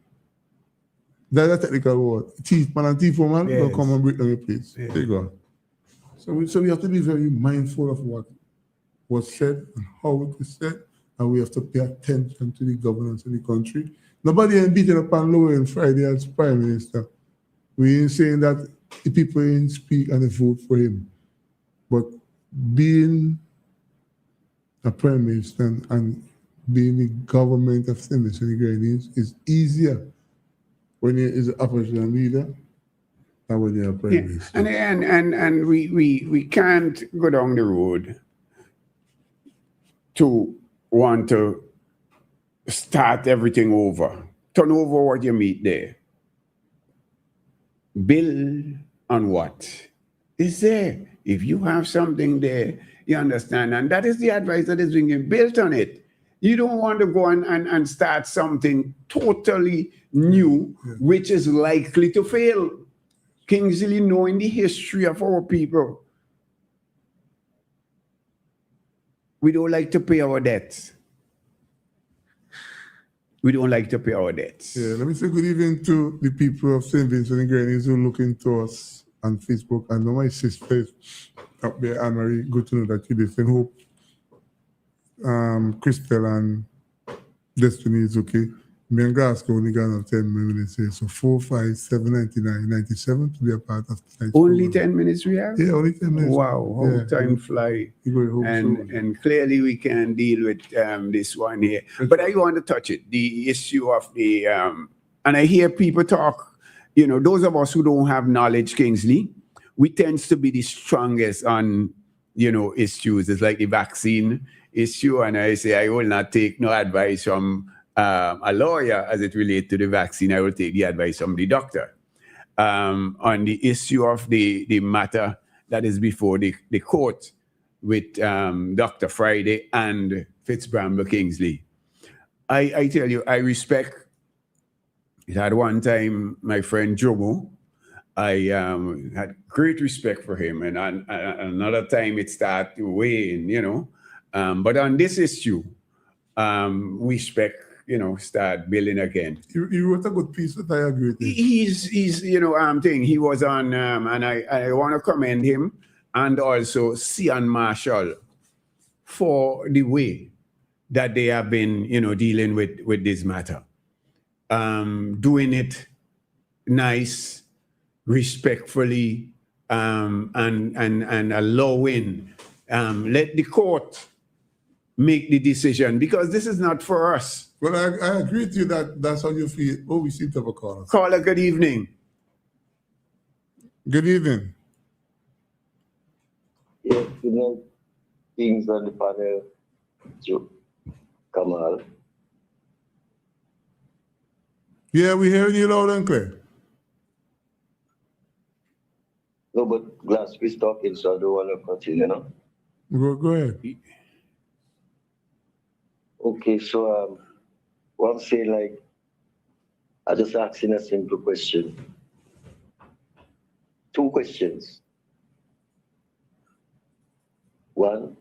that's a technical word. Thief man and thief woman will come and break down your place. There you go. So we have to be very mindful of what was said and how it was said and we have to pay attention to the governance of the country. Nobody ain't beating up on Lauren Friday as Prime Minister. We ain't saying that the people ain't speak and they vote for him. But being a Prime Minister and being the government of St. Vincent and Grenadines is easier when you is an opposition leader than when you're a Prime Minister. And we can't go down the road to want to start everything over, turn over what you meet there. Build on what is there. If you have something there, you understand, and that is the advice that is being built on it. You don't want to go and start something totally new, which is likely to fail. Kingsley, knowing the history of our people, we don't like to pay our debts. We don't like to pay our debts. Yeah, let me say good evening to the people of St. Vincent and Grenadines who are looking to us on Facebook. I know my sister is up there, Anne-Marie. Good to know that you listen. Hope Crystal and Destiny is okay. Me and Glasgow only got another 10 minutes here. So 4579997 to be a part of tonight's Only program. 10 minutes we have? Yeah, only 10 minutes. Wow, how time fly. And clearly we can deal with this one here. But I want to touch it, the issue of the, and I hear people talk, you know, those of us who don't have knowledge, Kingsley, we tend to be the strongest on, you know, issues. It's like the vaccine issue. And I say, I will not take no advice from a lawyer as it relates to the vaccine. I will take the advice from the doctor. On the issue of the matter that is before the court with Dr. Friday and Fitzbramble Kingsley. I tell you, I respect. At one time, my friend Jomo, I had great respect for him. And another time it started to wane, you know. But on this issue, we respect, you know, start building again. He wrote a good piece that I agree with. He's you know, he was on, and I want to commend him and also Cian Marshall for the way that they have been, you know, dealing with this matter. Doing it nice, respectfully, and allowing, let the court make the decision, because this is not for us. Well, I agree with you that that's how you feel. Oh, we seem to have a caller. Caller, good evening. Good evening. Yes, good night, Kings on the panel, Kamal. Yeah, we're hearing you loud and clear. No, but Glass is talking, so I don't want to continue, no? Go ahead. Okay, so what I'm saying, like, I just asking a simple question. 2 questions. One,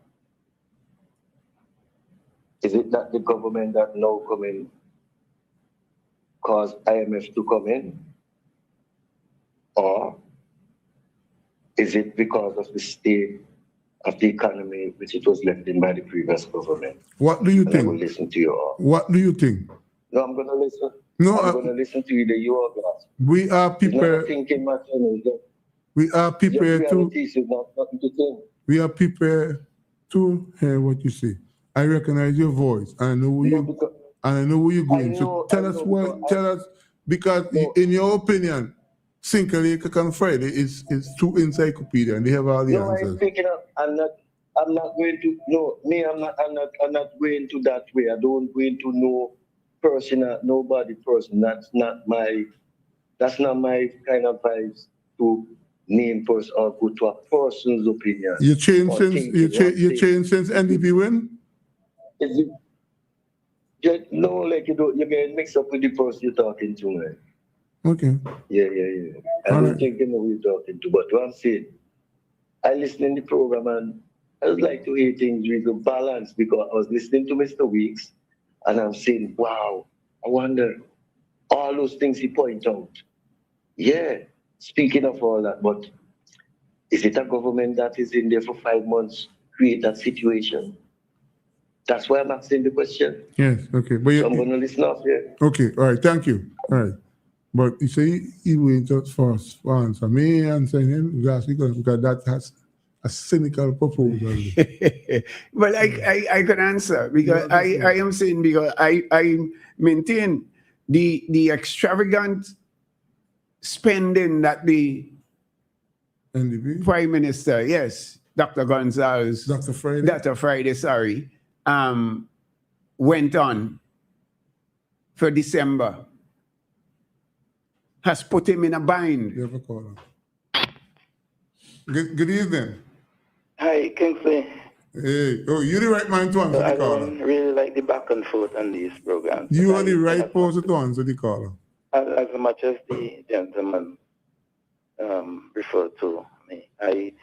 is it that the government that now come in cause IMF to come in? Or is it because of the state of the economy which it was left in by the previous government? What do you and think? I will listen to you all. What do you think? No, I'm going to listen. No, I'm going to listen to you, you all, Glass. We are It's not a prepared. thinking matter. We are prepared to. Is not nothing to think. We are prepared to hear what you say. I recognize your voice. I know where you. And I know where you're going. So tell us what. Tell us, because in your opinion, Cinco Lake and Friday is too encyclopedia, and they have all the No, answers. I'm picking up. I'm not going to. No, me. I'm not going to that way. I don't go into no person, nobody person. That's not my kind of advice to name person or go to a person's opinion. You changed or since thinking you one thing. changed since NDP win. Is it? No, like you get mixed up with the person you're talking to, man. Okay. Yeah. I All don't right. think you know who you're talking to, but what I'm saying, I listen in the program and I would like to hear things with a balance, because I was listening to Mr. Weeks and I'm saying, wow, I wonder all those things he point out. Yeah, speaking of all that, but is it a government that is in there for 5 months create that situation? That's why I'm asking the question. Yes, okay. But So I'm going to listen up here. okay, all right, thank you. All right. But you say he wait just for answer. Me answering him because that has a cynical proposal. Well, I can answer because I am saying because I maintain the extravagant spending that the Prime Minister, yes, Dr. Gonzalez, Dr. Friday, sorry, went on for December has put him in a bind. You have a caller. Good evening. Hi, Kingsley. Hey, oh, you the right man to answer the I caller. don't really like the back and forth on these programs. You are the right person to answer the caller. As much as the gentleman referred to me, I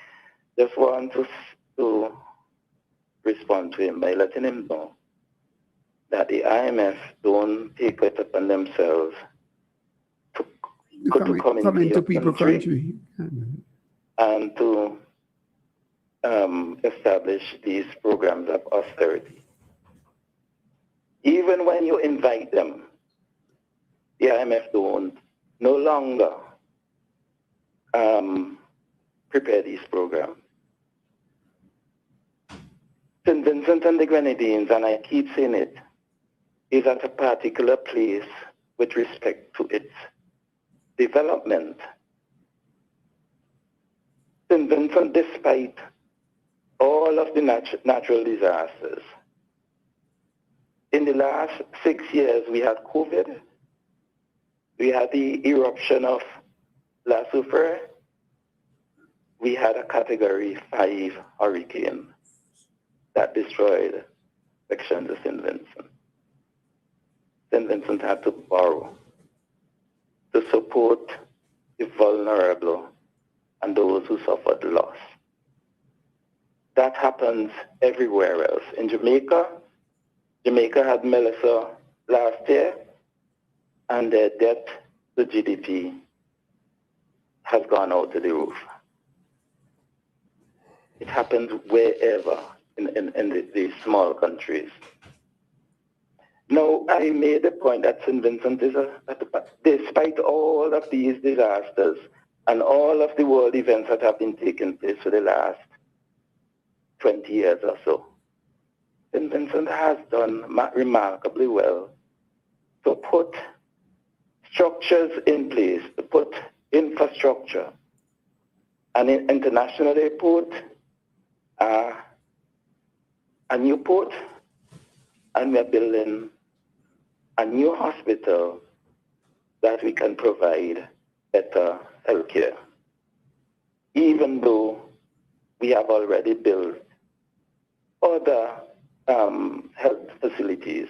just want to respond to him by letting him know that the IMF don't take it upon themselves to come into people's country and to establish these programs of austerity. Even when you invite them, the IMF don't no longer prepare these programs. St. Vincent and the Grenadines, and I keep saying it, is at a particular place with respect to its development. St. Vincent, despite all of the natural disasters, in the last 6 years, we had COVID, we had the eruption of La Soufrière, we had a Category 5 hurricane that destroyed sections of St. Vincent. St. Vincent had to borrow to support the vulnerable and those who suffered loss. That happens everywhere else. In Jamaica had Melissa last year, and their debt to GDP has gone out to the roof. It happens wherever in these small countries. Now, I made the point that St. Vincent is, despite all of these disasters and all of the world events that have been taking place for the last 20 years or so, St. Vincent has done remarkably well to put structures in place, to put infrastructure. An international airport, a new port, and we're building a new hospital that we can provide better health care. Even though we have already built other health facilities.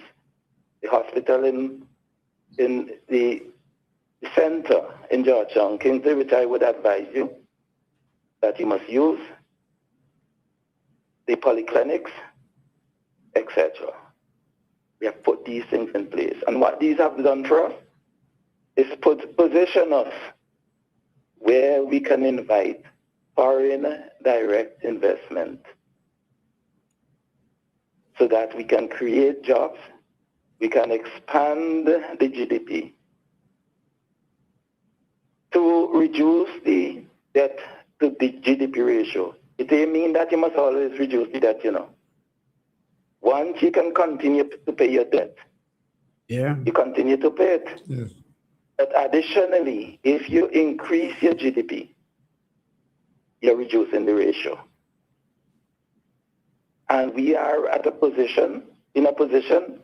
The hospital in the center in Georgetown, Kingsley, which I would advise you that you must use, the polyclinics, etc. We have put these things in place. And what these have done for us is position us where we can invite foreign direct investment so that we can create jobs, we can expand the GDP to reduce the debt to the GDP ratio. It may mean that you must always reduce the debt, Once you can continue to pay your debt, you continue to pay it. Yes. But additionally, if you increase your GDP, you're reducing the ratio. And we are in a position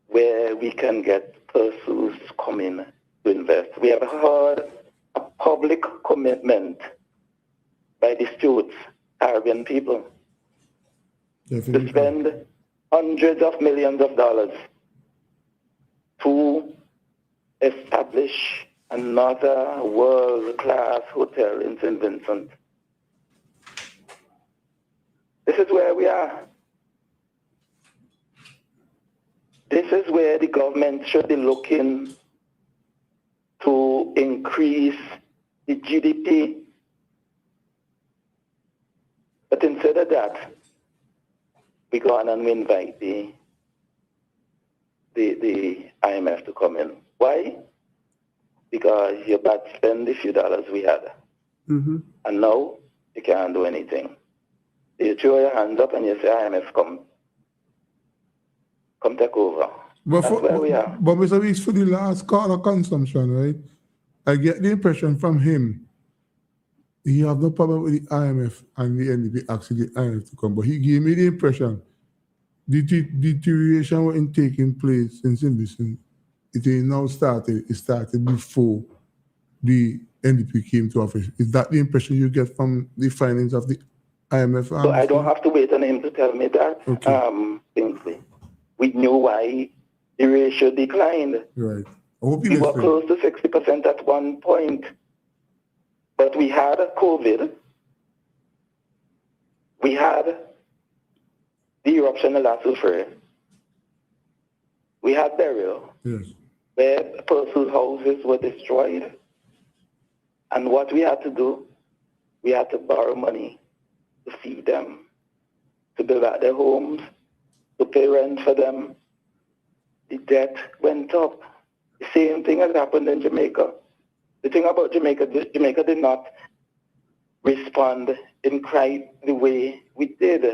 where we can get persons coming to invest. We have heard a public commitment by the Stewards, Caribbean people, to spend hundreds of millions of dollars to establish another world-class hotel in St. Vincent. This is where we are. This is where the government should be looking to increase the GDP. But instead of that, we go on and we invite the IMF to come in. Why? Because you bad spend the few dollars we had. Mm-hmm. And now you can't do anything. You throw your hands up and you say, IMF, come take over. That's where we are. But Mr. Weeks, for the last call of consumption, right? I get the impression from him, he have no problem with the IMF and the NDP asking the IMF to come. But he gave me the impression the deterioration wasn't taking place since in it is now started. It started before the NDP came to office. Is that the impression you get from the findings of the IMF? So I don't have to wait on him to tell me that. Okay. Kingsley. We knew why the ratio declined. Right. I hope we were close to 60% at one point. But we had COVID. We had the eruption of La Soufrière. We had burial. Yes. Where people's houses were destroyed. And what we had to do, we had to borrow money to feed them, to build out their homes, to pay rent for them. The debt went up. The same thing has happened in Jamaica. The thing about Jamaica did not respond in quite the way we did,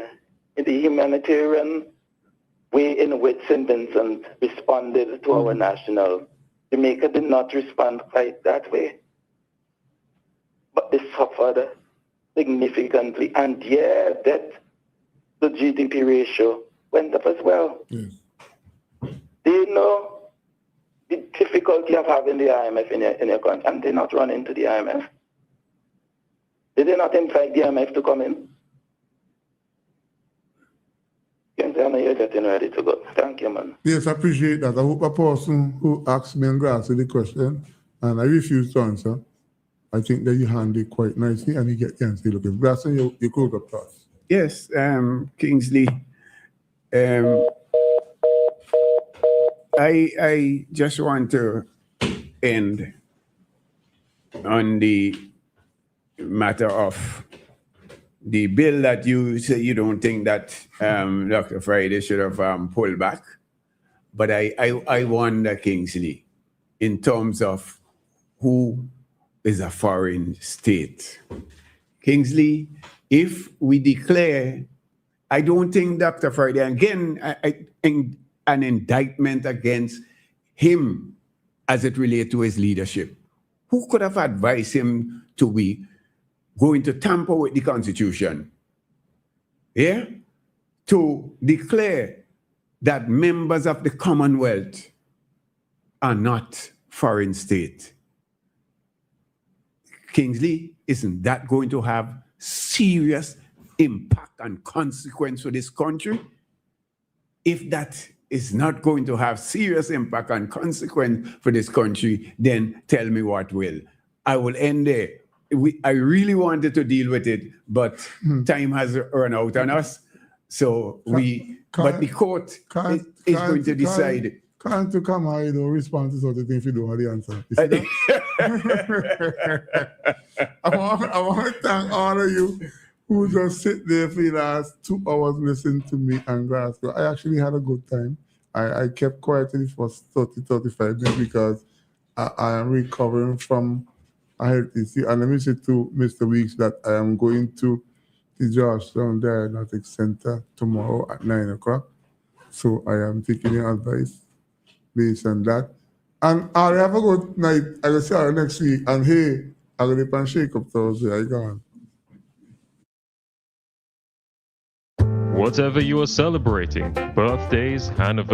in the humanitarian way in which St. Vincent responded to our national. Jamaica did not respond quite that way. But they suffered significantly. And yeah, the GDP ratio went up as well. Yes. They know the difficulty of having the IMF in your country, and they not run into the IMF. Did they not invite the IMF to come in? I know you're getting ready to go. Thank you, man. Yes, I appreciate that. I hope a person who asked me and Grassy the question, and I refused to answer, I think that you handled it quite nicely, and you can still look at Grassy, you could have thoughts. Yes, Kingsley. I just want to end on the matter of the bill that you say you don't think that Dr. Friday should have pulled back. But I wonder, Kingsley, in terms of who is a foreign state. Kingsley, if we declare, I don't think Dr. Friday, again, I think an indictment against him as it relates to his leadership. Who could have advised him to be going to tamper with the Constitution? Yeah? To declare that members of the Commonwealth are not foreign state. Kingsley, isn't that going to have serious impact and consequence for this country? If that is not going to have serious impact and consequence for this country, then tell me what will. I will end there. I really wanted to deal with it, but time has run out on us. So but the court is going to decide. Can't you come here, you don't respond to such a thing if you don't have the answer. You see that? I want to thank all of you who just sit there for the last 2 hours listening to me and Glasgow. I actually had a good time. I kept quiet in the first 30-35 minutes because I am recovering from a health issue. And let me say to Mr. Weeks that I am going to the Georgetown Diagnostic Center tomorrow at 9 o'clock. So I am taking your advice based on that. And I'll have a good night. I will see you next week. And hey, I'm going to shake up Thursday. I gone. Whatever you are celebrating, birthdays, anniversaries,